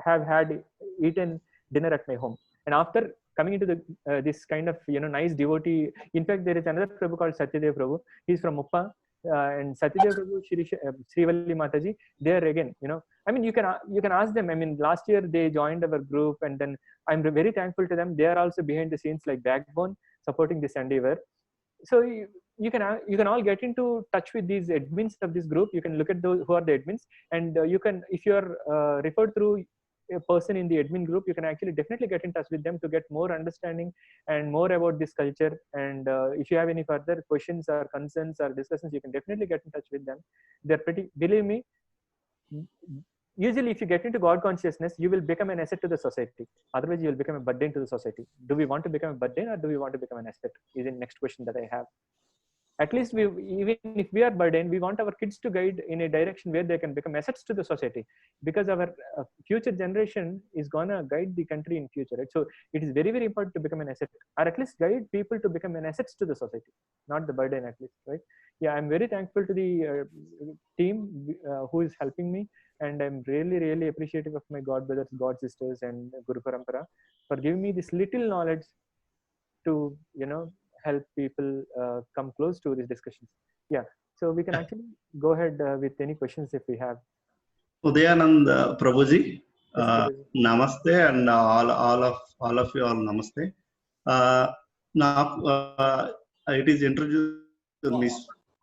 have had eaten dinner at my home, and after coming into the this kind of nice devotee. In fact, there is another Prabhu called Satyadev Prabhu. He's from Uppa, and Satyadev Prabhu, Srivalli Mataji. There again, I mean, you can ask them. I mean, last year they joined our group, and then I'm very thankful to them. They are also behind the scenes like backbone, supporting this endeavor. So you can all get into touch with these admins of this group. You can look at those who are the admins, and you can, if you are referred through a person in the admin group, you can actually definitely get in touch with them to get more understanding and more about this culture. And if you have any further questions or concerns or discussions, you can definitely get in touch with them. They're pretty, believe me, usually if you get into God consciousness, you will become an asset to the society. Otherwise, you will become a burden to the society. Do we want to become a burden, or do we want to become an asset? Is the next question that I have. At least even if we are burdened, we want our kids to guide in a direction where they can become assets to the society, because our future generation is gonna guide the country in future, right? So it is very important to become an asset, or at least guide people to become an assets to the society, not the burden, at least, right? Yeah, I'm very thankful to the team who is helping me, and I'm really appreciative of my god brothers, god sisters, and Guru Parampara for giving me this little knowledge to help people come close to these discussions. Yeah, so we can actually go ahead with any questions if we have. Udayanand Prabhuji, Yes, Prabhuji. Namaste, and all of you all namaste. Now it is introduced to me.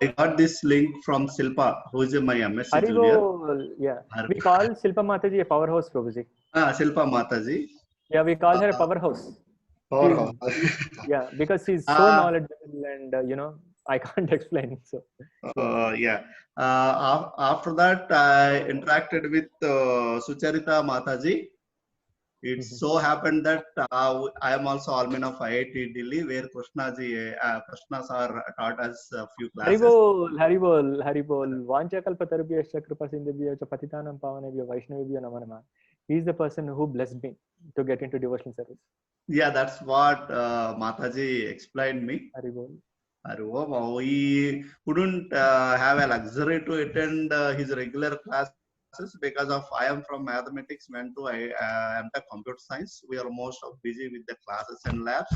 I got this link from Silpa, who is my MSc junior. Haribol, yeah. We call Shilpa Mataji a powerhouse, Prabhuji. Silpa Mataji. Yeah, we call her a powerhouse. Powerhouse. Yeah, because she's so knowledgeable, and I can't explain. So yeah. After that, I interacted with Sucharita Mataji. It so happened that I am also alumni of IIT Delhi, where Krishna sir taught us a few classes. Haribol. Vanchakalpatarubhyascha kripasindhubhya cha patitanam pavanebhyo vaishnavibhyo namo namah. He is the person who blessed me to get into devotional service. Yeah, that's what Mataji explained me. Haribol. We couldn't have a luxury to attend his regular classes because of I am from mathematics, went to MTech computer science. We are most of busy with the classes and labs.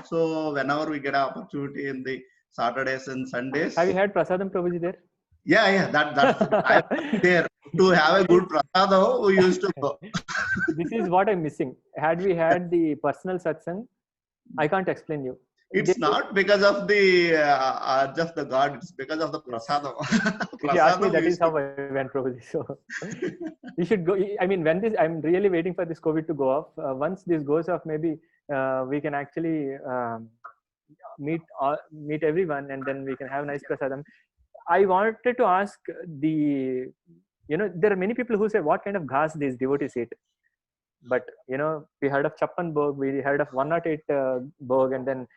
So whenever we get an opportunity in the Saturdays and Sundays. Have you had Prasadam Prabhuji there? Yeah, that's I'm there to have a good prasadam. We used to go. This is what I'm missing. Had we had the personal satsang, I can't explain you. It's not because of the just the God. It's because of the prasadam. If you ask me, that is how I went, Prabhuji. So you should go. I mean, when this, I'm really waiting for this COVID to go off. Once this goes off, maybe we can actually meet everyone, and then we can have nice prasadam. I wanted to ask the, there are many people who say, what kind of ghas these devotees eat? But, we heard of Chappan Bhog, we heard of 108 Bhog, and then,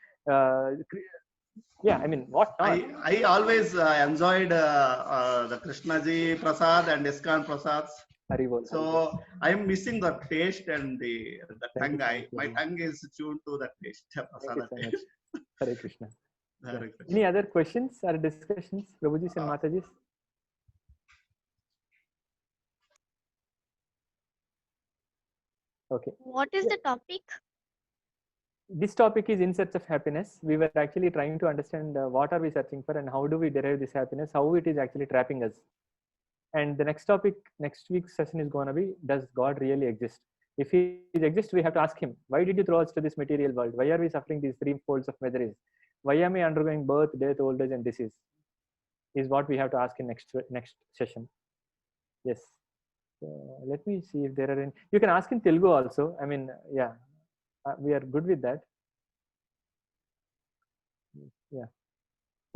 yeah, I mean, what not? I always enjoyed the Krishnaji Prasad and ISKCON Prasads. Haribol. So I'm missing the taste and the Thank tongue. you so My much. tongue is tuned to the taste. Thank you Prasada so much. taste. Hare Krishna. Hare Krishna. Any other questions or discussions, Prabhujis and Matajis? Okay. What is the topic? This topic is in search of happiness. We were actually trying to understand what are we searching for and how do we derive this happiness, how it is actually trapping us. And the next topic, next week's session is going to be, does God really exist? If he exists, we have to ask him, why did you throw us to this material world? Why are we suffering these three folds of miseries? Why am I undergoing birth, death, old age, and disease? Is what we have to ask in next session. Yes. Let me see if there are any. You can ask in Telugu also. I mean, yeah, we are good with that. Yeah.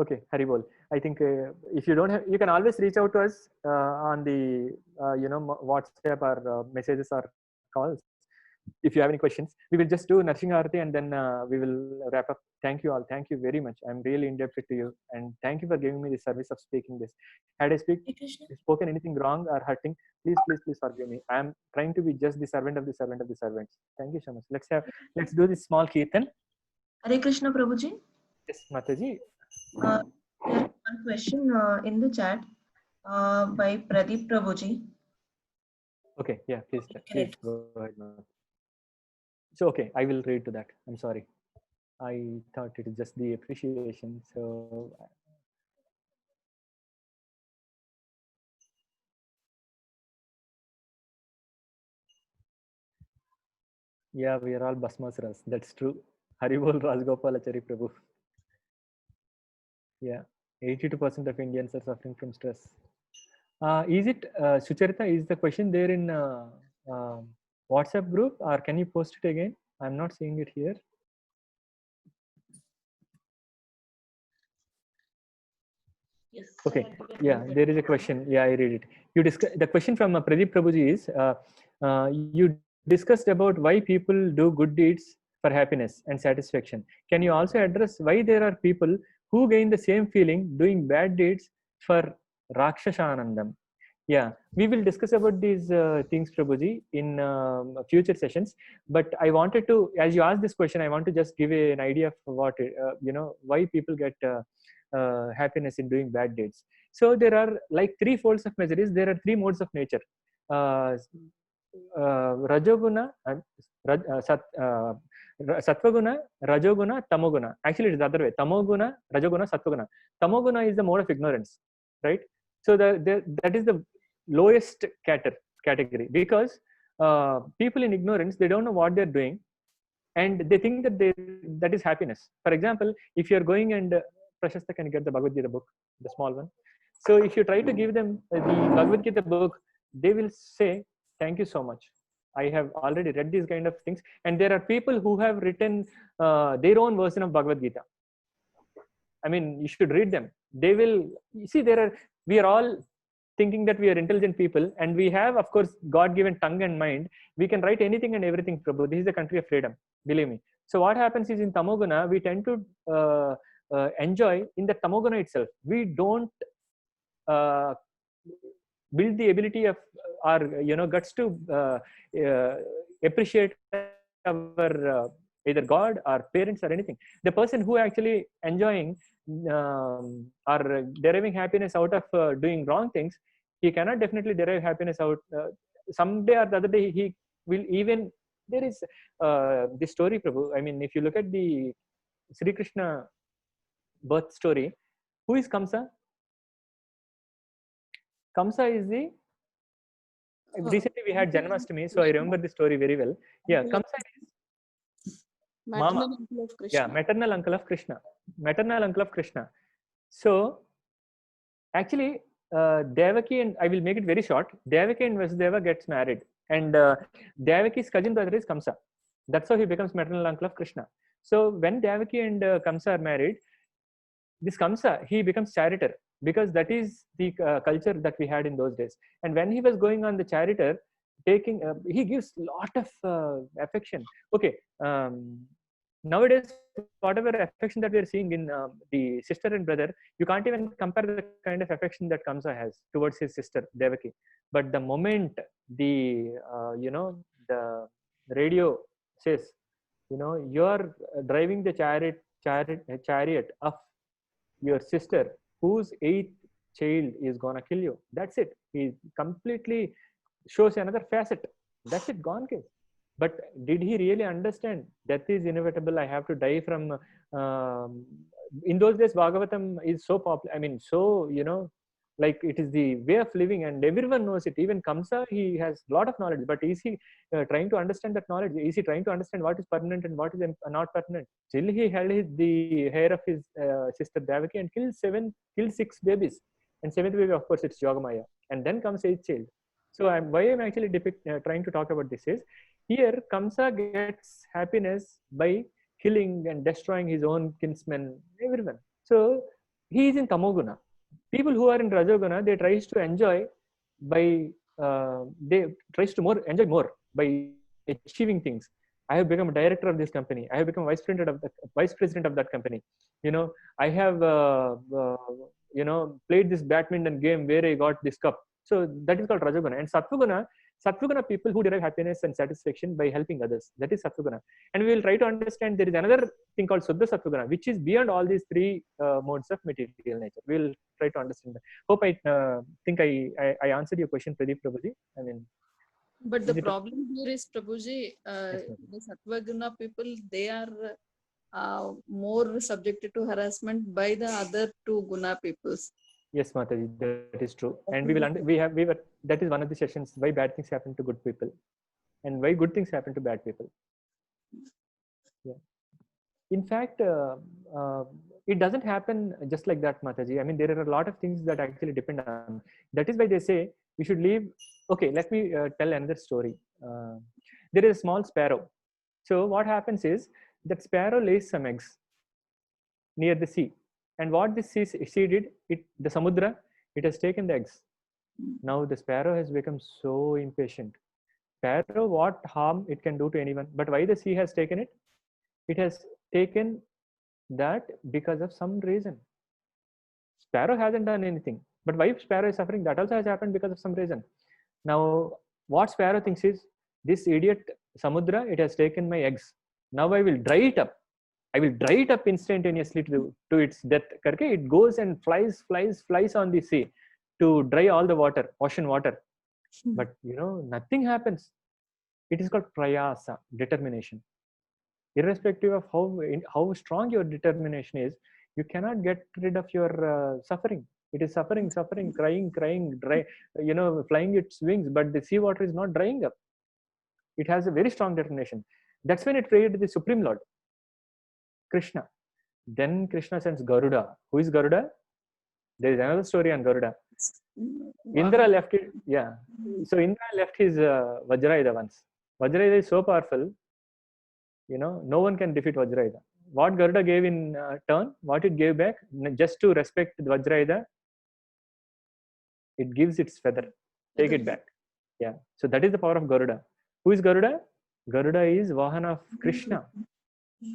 Okay, Haribol. I think if you don't have, you can always reach out to us on the WhatsApp or messages or calls. If you have any questions, we will just do Narsinga Arati and then we will wrap up. Thank you all. Thank you very much. I'm really indebted to you, and thank you for giving me the service of speaking this. Had I spoken anything wrong or hurting, please forgive me. I'm trying to be just the servant of the servant of the servants. Thank you so much. Let's do this small kirtan. Hare Krishna, Prabhuji. Yes, Mataji. There is one question in the chat by Pradeep Prabhuji. Okay, yeah, please go ahead. So, okay, I will read to that. I'm sorry. I thought it is just the appreciation. So, yeah, we are all Basmasuras. That's true. Haribol Rajgopalachari Prabhu. Yeah, 82% of Indians are suffering from stress. Is it, Sucharita, is the question there in WhatsApp group, or can you post it again? I'm not seeing it here. Yes. Okay. Yeah, there is a question. Yeah, I read it. The question from Pradeep Prabhuji is, you discussed about why people do good deeds for happiness and satisfaction. Can you also address why there are people who gain the same feeling doing bad deeds for Rakshashanandam? Yeah, we will discuss about these things, Prabhuji, in future sessions. But I wanted to, as you asked this question, I want to just give an idea of what, why people get happiness in doing bad deeds. So there are like three folds of miseries. There are three modes of nature. Rajoguna, Sattvaguna, Rajoguna, Tamoguna. Actually, it is the other way. Tamoguna, Rajoguna, Sattvaguna. Tamoguna is the mode of ignorance, right? So that is the lowest category, because people in ignorance, they don't know what they're doing, and they think that that is happiness. For example, if you're going and Prashasta can get the Bhagavad Gita book, the small one. So if you try to give them the Bhagavad Gita book, they will say, thank you so much. I have already read these kind of things. And there are people who have written their own version of Bhagavad Gita. I mean, you should read them. They will, you see, we are all thinking that we are intelligent people, and we have, of course, God-given tongue and mind. We can write anything and everything, Prabhu. This is a country of freedom, believe me. So what happens is in Tamoguna, we tend to enjoy in the Tamoguna itself. We don't build the ability of our guts to appreciate our either God or parents or anything. The person who actually enjoying or deriving happiness out of doing wrong things, he cannot definitely derive happiness out. Someday or the other day, he will even. There is this story, Prabhu. I mean, if you look at the Sri Krishna birth story, who is Kamsa? Kamsa is the. Recently, we had Janmashtami, so I remember the story very well. Yeah, Kamsa is Mama. Uncle of Krishna. Yeah, maternal uncle of Krishna. Maternal uncle of Krishna. So, actually, Devaki, and I will make it very short. Devaki and Vasudeva gets married, and Devaki's cousin brother is Kamsa. That's how he becomes maternal uncle of Krishna. So when Devaki and Kamsa are married, this Kamsa, he becomes charioteer, because that is the culture that we had in those days. And when he was going on the charioteer, taking, he gives lot of affection. Okay, nowadays, whatever affection that we are seeing in the sister and brother, you can't even compare the kind of affection that Kamsa has towards his sister Devaki. But the moment the the radio says, you're driving the chariot of your sister, whose eighth child is gonna kill you. That's it. He completely shows another facet. That's it, gone case. But did he really understand death is inevitable? I have to die from. In those days, Bhagavatam is so popular. I mean, so like it is the way of living, and everyone knows it. Even Kamsa, he has a lot of knowledge. But is he trying to understand that knowledge? Is he trying to understand what is permanent and what is not permanent? Still, he held the hair of his sister Devaki and killed 6 babies. And 7th baby, of course, it's Yogamaya. And then comes 8th child. So why I'm actually trying to talk about this is, here Kamsa gets happiness by killing and destroying his own kinsmen, everyone. So he is in Tamoguna. People who are in Rajoguna, they tries to enjoy by enjoy more by achieving things. I have become a director of this company. I have become vice president of that company. I have played this badminton game where I got this cup. So that is called Rajoguna. And Sattva people who derive happiness and satisfaction by helping others. That is Sattva. And we will try to understand there is another thing called Suddha Sattva, which is beyond all these 3 modes of material nature. We will try to understand that. Hope I think I answered your question, Pradeep Prabhuji. I mean, but the problem here is, Prabhuji, the Sattva Guna people, they are more subjected to harassment by the other 2 Guna peoples. Yes, Mataji, that is true. And that is one of the sessions, why bad things happen to good people and why good things happen to bad people. Yeah. In fact, it doesn't happen just like that, Mataji. I mean, there are a lot of things that actually depend on. That is why they say we should leave. Okay, let me tell another story. There is a small sparrow. So what happens is that sparrow lays some eggs near the sea. And what this sea did, the Samudra, it has taken the eggs. Now the sparrow has become so impatient. Sparrow, what harm it can do to anyone? But why the sea has taken it? It has taken that because of some reason. Sparrow hasn't done anything. But why sparrow is suffering? That also has happened because of some reason. Now, what sparrow thinks is, this idiot Samudra, it has taken my eggs. Now I will dry it up. I will dry it up instantaneously to its death. It goes and flies on the sea to dry all the water, ocean water. But nothing happens. It is called prayasa, determination. Irrespective of how strong your determination is, you cannot get rid of your suffering. It is suffering, crying, dry, flying its wings, but the sea water is not drying up. It has a very strong determination. That's when it prayed to the Supreme Lord, Krishna. Then Krishna sends Garuda. Who is Garuda? There is another story on Garuda. Indra left it. Yeah. So Indra left his Vajrayudha once. Vajrayudha is so powerful. No one can defeat Vajrayudha. What Garuda gave in turn, what it gave back, just to respect the Vajrayudha, it gives its feather. Take it back. Yeah. So that is the power of Garuda. Who is Garuda? Garuda is Vahana of Krishna.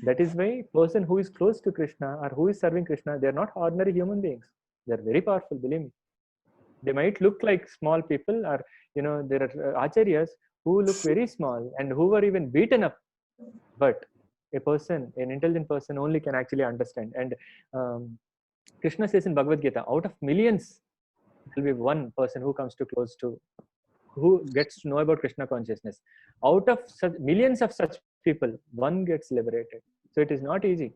That is why person who is close to Krishna or who is serving Krishna, they are not ordinary human beings. They are very powerful, believe me. They might look like small people, or there are acharyas who look very small and who were even beaten up. But an intelligent person only can actually understand. And Krishna says in Bhagavad Gita, out of millions, there will be one person who comes who gets to know about Krishna consciousness. Out of millions of such people, one gets liberated. So it is not easy.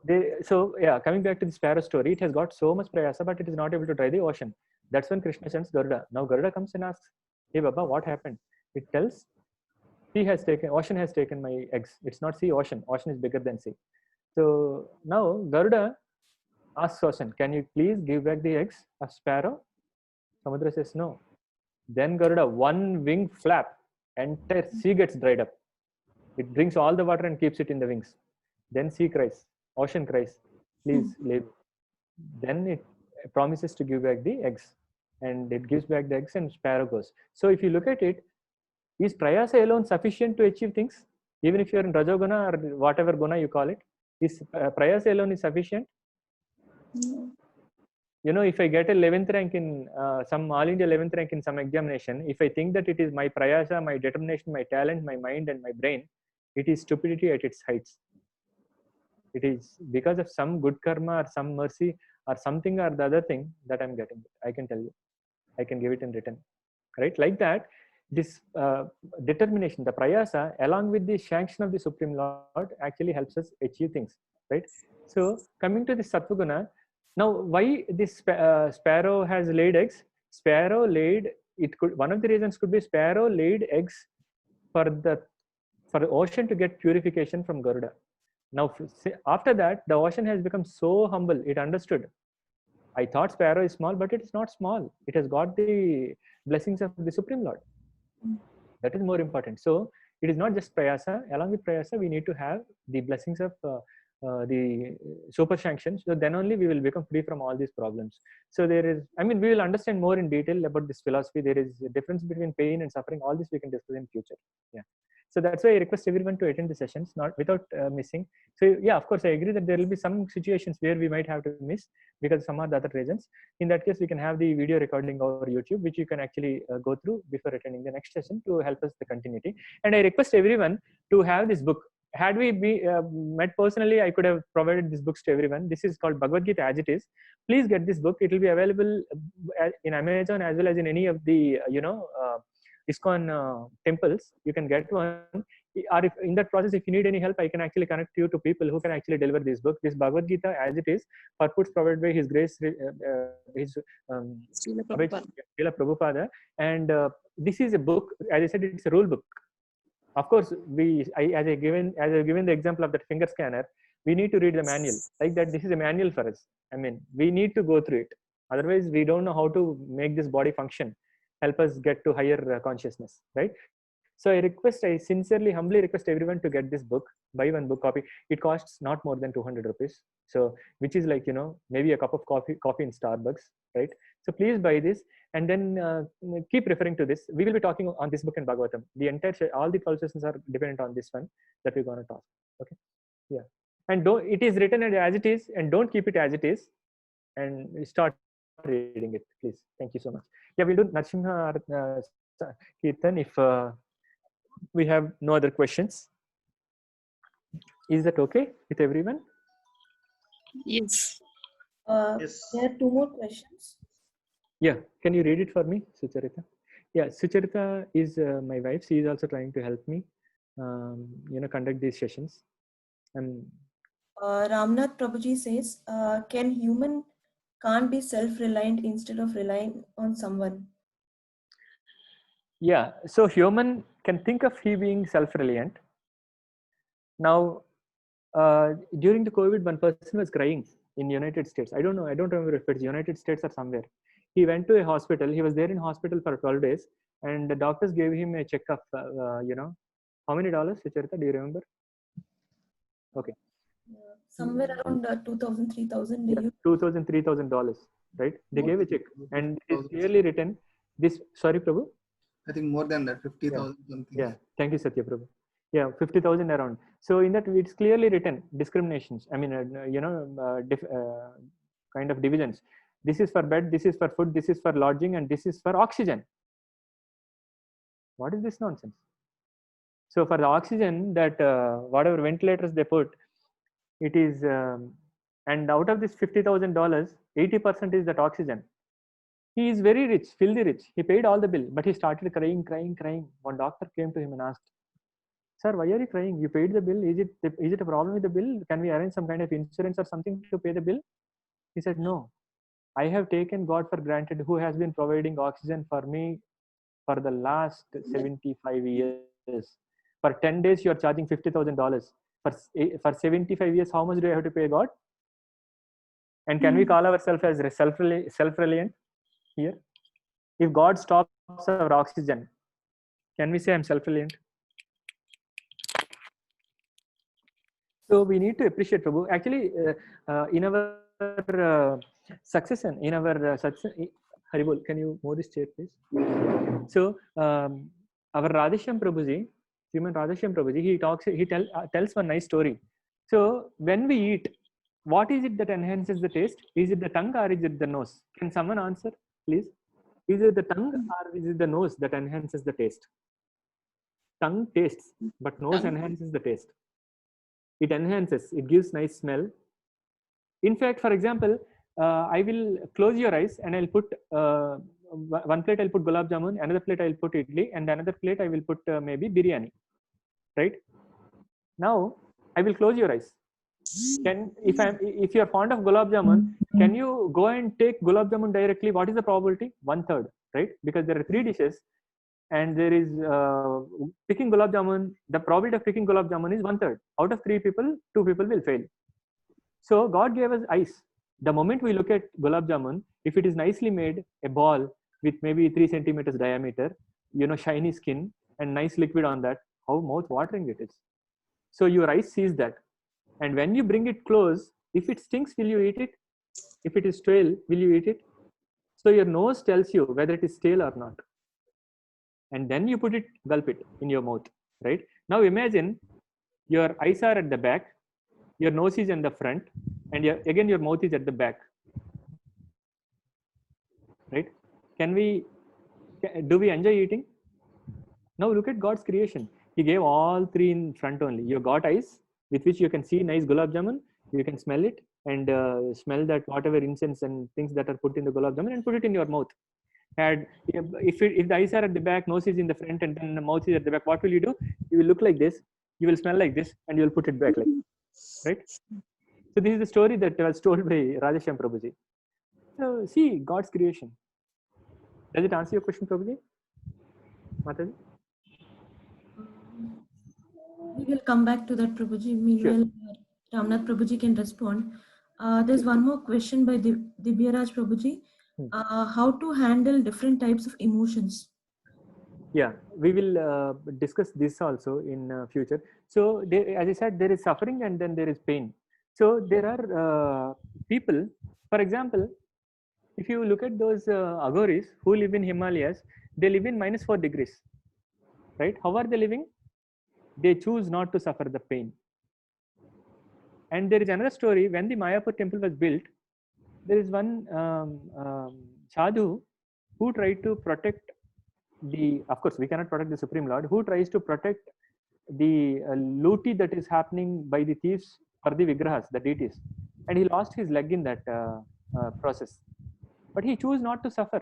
Coming back to the sparrow story, it has got so much prayasa, but it is not able to dry the ocean. That's when Krishna sends Garuda. Now Garuda comes and asks, hey Baba, what happened? It tells, ocean has taken my eggs. It's not sea, ocean. Ocean is bigger than sea. So now Garuda asks ocean, can you please give back the eggs of sparrow? Samudra says no. Then Garuda, one wing flap, entire sea gets dried up. It drinks all the water and keeps it in the wings. Then sea cries, ocean cries, please leave. Then it promises to give back the eggs, and it gives back the eggs and sparrow goes. So if you look at it, is prayasa alone sufficient to achieve things? Even if you're in Rajoguna or whatever guna you call it, is prayasa alone is sufficient? You know, if I get a 11th rank in some all India 11th rank in some examination, if I think that it is my prayasa, my determination, my talent, my mind and my brain, it is stupidity at its heights. It is because of some good karma or some mercy or something or the other thing that I'm getting it. I can tell you. I can give it in written. Right? Like that, this determination, the prayasa, along with the sanction of the Supreme Lord, actually helps us achieve things. Right? So coming to the Sattva-guna, now why this sparrow has laid eggs? Sparrow laid, it could, one of the reasons could be sparrow laid eggs for the ocean to get purification from Garuda. Now after that, the ocean has become so humble, it understood. I thought sparrow is small, but it is not small. It has got the blessings of the Supreme Lord. That is more important. So it is not just prayasa. Along with prayasa, we need to have the blessings of the super sanctions. So then only we will become free from all these problems. So there is, I mean, we will understand more in detail about this philosophy. There is a difference between pain and suffering. All this we can discuss in future. Yeah. So that's why I request everyone to attend the sessions, not without missing. So yeah, of course, I agree that there will be some situations where we might have to miss because of some of the other reasons. In that case, we can have the video recording over YouTube, which you can actually go through before attending the next session to help us the continuity. And I request everyone to have this book. Had we met personally, I could have provided these books to everyone. This is called Bhagavad Gita as it is. Please get this book. It will be available in Amazon as well as in any of the ISKCON temples. You can get one. Or if in that process, if you need any help, I can actually connect you to people who can actually deliver this book. This Bhagavad Gita as it is, purports provided by His Grace, Srila Prabhupada. And this is a book, as I said, it's a rule book. Of course, as I've given the example of that finger scanner, we need to read the manual. Like that, this is a manual for us. I mean, we need to go through it. Otherwise, we don't know how to make this body function, help us get to higher consciousness, right? So I sincerely, humbly request everyone to get this book, buy one book copy. It costs not more than 200 rupees. So, which is like, maybe a cup of coffee in Starbucks, right? So please buy this and then keep referring to this. We will be talking on this book in Bhagavatam. The entire, all the 12 sessions are dependent on this one that we're going to talk. Okay. Yeah. And it is written as it is, and don't keep it as it is, and start reading it, please. Thank you so much. Yeah, we'll do Narsimha Kirtan if we have no other questions. Is that okay with everyone? Yes. Yes. There are two more questions. Yeah, can you read it for me, Sucharita? Yeah, Sucharita is my wife. She is also trying to help me, conduct these sessions. And Ramnath Prabhuji says, can human can't be self-reliant instead of relying on someone? yeah, so human can think of he being self-reliant. Now, during the COVID, one person was crying in United States. I don't remember if it's United States or somewhere. He went to a hospital. He was there in hospital for 12 days, and the doctors gave him a check of, how many dollars, Sucharita? Do you remember? Okay. Somewhere around 2,000, 3,000. Yeah, $2,000, $3,000, right? They gave a check, and it's clearly written. This, sorry, Prabhu. I think more than that, 50,000 something. Yeah, thank you, Satya Prabhu. Yeah, 50,000 around. So in that, it's clearly written discriminations. I mean, kind of divisions. This is for bed, this is for food, this is for lodging, and this is for oxygen. What is this nonsense? So for the oxygen, that whatever ventilators they put, it is, and out of this $50,000, 80% is that oxygen. He is very rich, filthy rich. He paid all the bill, but he started crying. One doctor came to him and asked, "Sir, why are you crying? You paid the bill. Is it a problem with the bill? Can we arrange some kind of insurance or something to pay the bill?" He said, "No, I have taken God for granted, who has been providing oxygen for me for the last 75 years. For 10 days, you are charging $50,000. For 75 years, how much do I have to pay God? And can we call ourselves as self-reliant here? If God stops our oxygen, can we say I'm self-reliant?" So we need to appreciate Prabhu. Actually, in our succession, in our succession, Haribol, can you move this chair, please? So our Radheshyam Prabhuji, Sriman Radheshyam Prabhuji, he tells one nice story. So when we eat, what is it that enhances the taste? Is it the tongue or is it the nose? Can someone answer, please? Is it the tongue or is it the nose that enhances the taste? Tongue tastes, but nose Tongue. enhances the taste. It enhances, it gives nice smell. In fact, for example, I will close your eyes and I'll put one plate I'll put gulab jamun, another plate I'll put idli, and another plate I will put maybe biryani, right? Now I will close your eyes. If you are fond of gulab jamun, can you go and take gulab jamun directly? What is the probability? 1/3, right? Because there are 3 dishes, and there is picking gulab jamun. The probability of picking gulab jamun is 1/3. Out of 3 people, 2 people will fail. So God gave us eyes. The moment we look at gulab jamun, if it is nicely made, a ball with maybe 3 centimeters diameter, shiny skin and nice liquid on that, how mouth watering it is. So your eyes sees that. And when you bring it close, if it stinks, will you eat it? If it is stale, will you eat it? So your nose tells you whether it is stale or not. And then you put it, gulp it in your mouth, right? Now imagine your eyes are at the back, your nose is in the front, and again your mouth is at the back, right? Do we enjoy eating? Now look at God's creation. He gave all 3 in front only. You got eyes with which you can see nice gulab jamun, you can smell it and smell that whatever incense and things that are put in the gulab jamun and put it in your mouth. And if the eyes are at the back, nose is in the front, and then the mouth is at the back, what will you do? You will look like this, you will smell like this, and you will put it back like this, right? So this is the story that was told by Radheshyam Prabhuji. So see God's creation. Does it answer your question, Prabhuji? Mataji? We will come back to that, Prabhuji. Meanwhile, Ramnath Prabhuji can respond. There's one more question by Dibyaraj Prabhuji. How to handle different types of emotions? Yeah, we will discuss this also in future. So as I said, there is suffering and then there is pain. So there are people, for example, if you look at those Aghoris who live in Himalayas, they live in -4 degrees, right? How are they living? They choose not to suffer the pain. And there is another story. When the Mayapur temple was built, there is one sadhu who tried to protect of course we cannot protect the Supreme Lord, who tries to protect the looting that is happening by the thieves for the vigrahas, the deities, and he lost his leg in that process. But he chose not to suffer.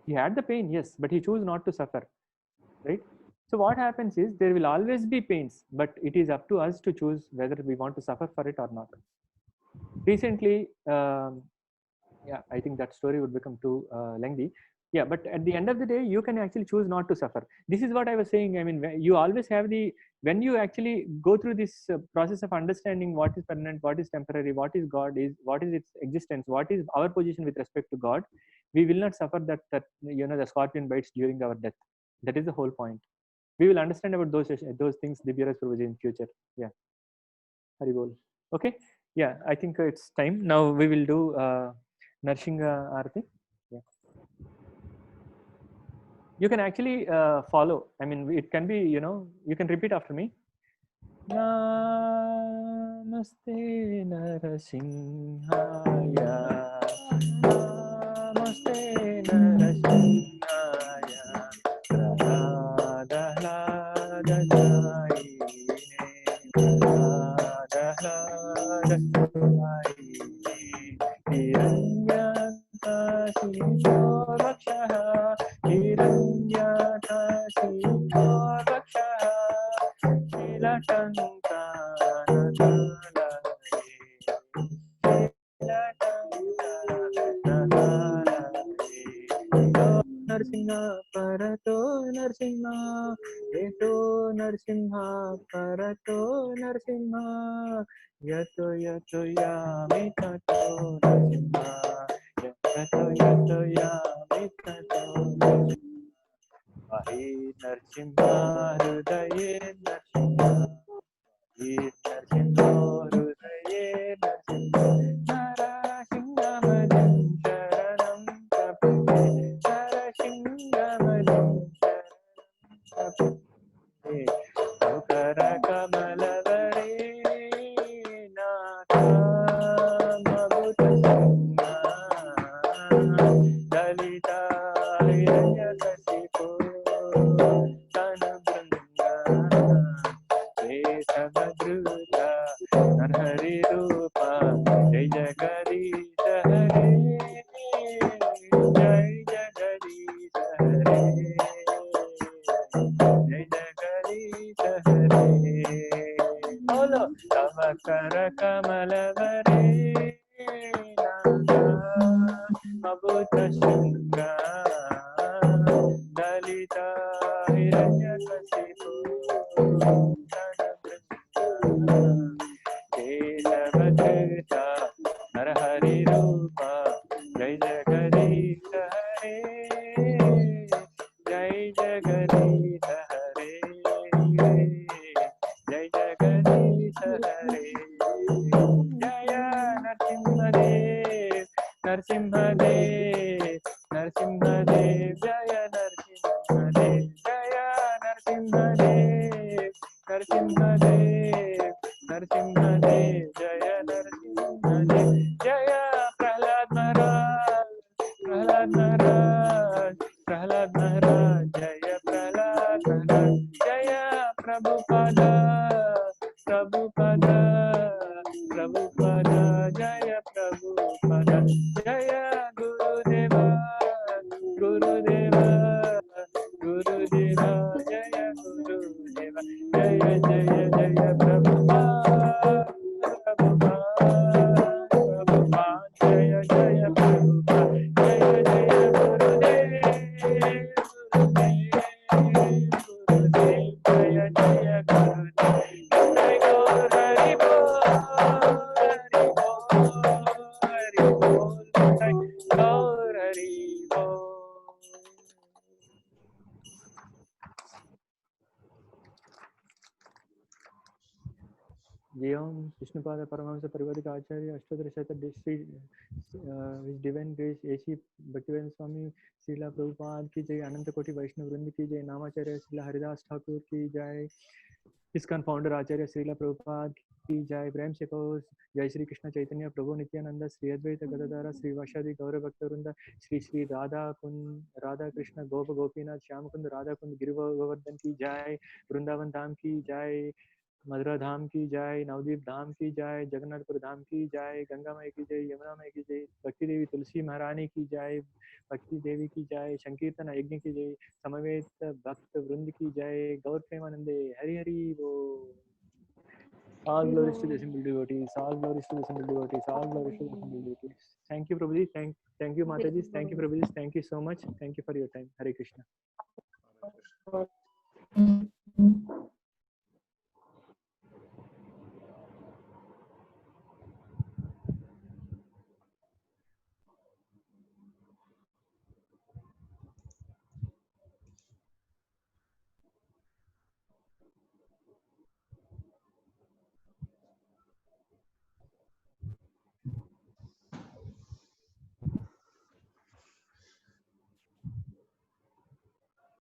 He had the pain, yes, but he chose not to suffer, right? So what happens is there will always be pains, but it is up to us to choose whether we want to suffer for it or not. Recently, yeah, I think that story would become too lengthy. Yeah, but at the end of the day, you can actually choose not to suffer. This is what I was saying. I mean, you always have when you actually go through this process of understanding what is permanent, what is temporary, what is God, what is its existence, what is our position with respect to God, we will not suffer that the scorpion bites during our death. That is the whole point. We will understand about those things, Dibyaraj Prabhuji, in future. Yeah. Haribol. Okay. Yeah, I think it's time. Now we will do Narsingha Arati. Yeah. You can actually follow. I mean, it can be, you can repeat after me. Namaste Narasimhaya. Namaste Narasimhaya. Narsingha Parato Narsingha Eto Narsingha Parato Narsingha Yato Yato Yamitato Narsingha Yato Yato Yamitato Vahe Narsingha Hrudaye Narsingha Vahe Narsingha मुकुट शृंगा ललिता हिरण्यकशिपु केशवधृता नरहरि रूपा जय जगदीश हरे जय जगदीश हरे जय जगदीश हरे जय नरसिंहदेव नरसिंहदेव नरसिंहदेव जय नरसिंहदेव जय नरसिंहदेव नरसिंहदेव नरसिंहदेव जय नरसिंहदेव जय प्रहलाद महाराज प्रहलाद महाराज प्रहलाद महाराज जय प्रहलाद महाराज जय प्रभुपाद प्रभुपाद प्रभुपाद जय प्रभुपाद जय गुरुदेव गुरुदेव गुरुदेव जय गुरुदेव जय जय जय प्रभुपाद प्रभुपाद प्रभुपाद जय जय प्रभुपाद जय जय गुरुदेव गुरुदेव गुरुदेव जय जय गुरुदेव जय गौर हरि बोल हरि बोल हरि बोल जय गौर हरि बोल। Jayam Vishnupada Paramahamsa Parivadika Acharya Ashtadhara Shata His Divine Grace A.C. Bhaktivedanta Swami Srila Prabhupada ki jai, Ananta Koti Vaishnav Vrind ki jai, Namacharya Srila Haridas Thakur ki jai, ISKCON founder Acharya Srila Prabhupada की जय, प्रेम से कहो जय श्री कृष्ण चैतन्य प्रभु नित्यानंद श्री अद्वैत गदाधर श्री वासादि गौर भक्त वृंद श्री श्री राधा कृष्ण गोप गोपीनाथ श्याम कुंद राधा कुंद गिरिवर्धन की जय, वृंदावन धाम की जय, मधुरा धाम की जय, नवदीप धाम की जय, जगन्नाथपुर धाम की जय, गंगा माई की जय, यमुना माई की जय, भक्ति देवी तुलसी महारानी की जय, भक्ति देवी की जय, संकीर्तन यज्ञ की जय, समवेत भक्त वृंद की जय, गौर प्रेमानंदे हरि हरि बोल। All glories to the assembled devotees, all glories to the assembled devotees, all glories to the assembled devotees. Thank you, Prabhuji. Thank you, Mataji. Thank you, Prabhuji. Thank you so much. Thank you for your time. Hare Krishna. Hare Krishna.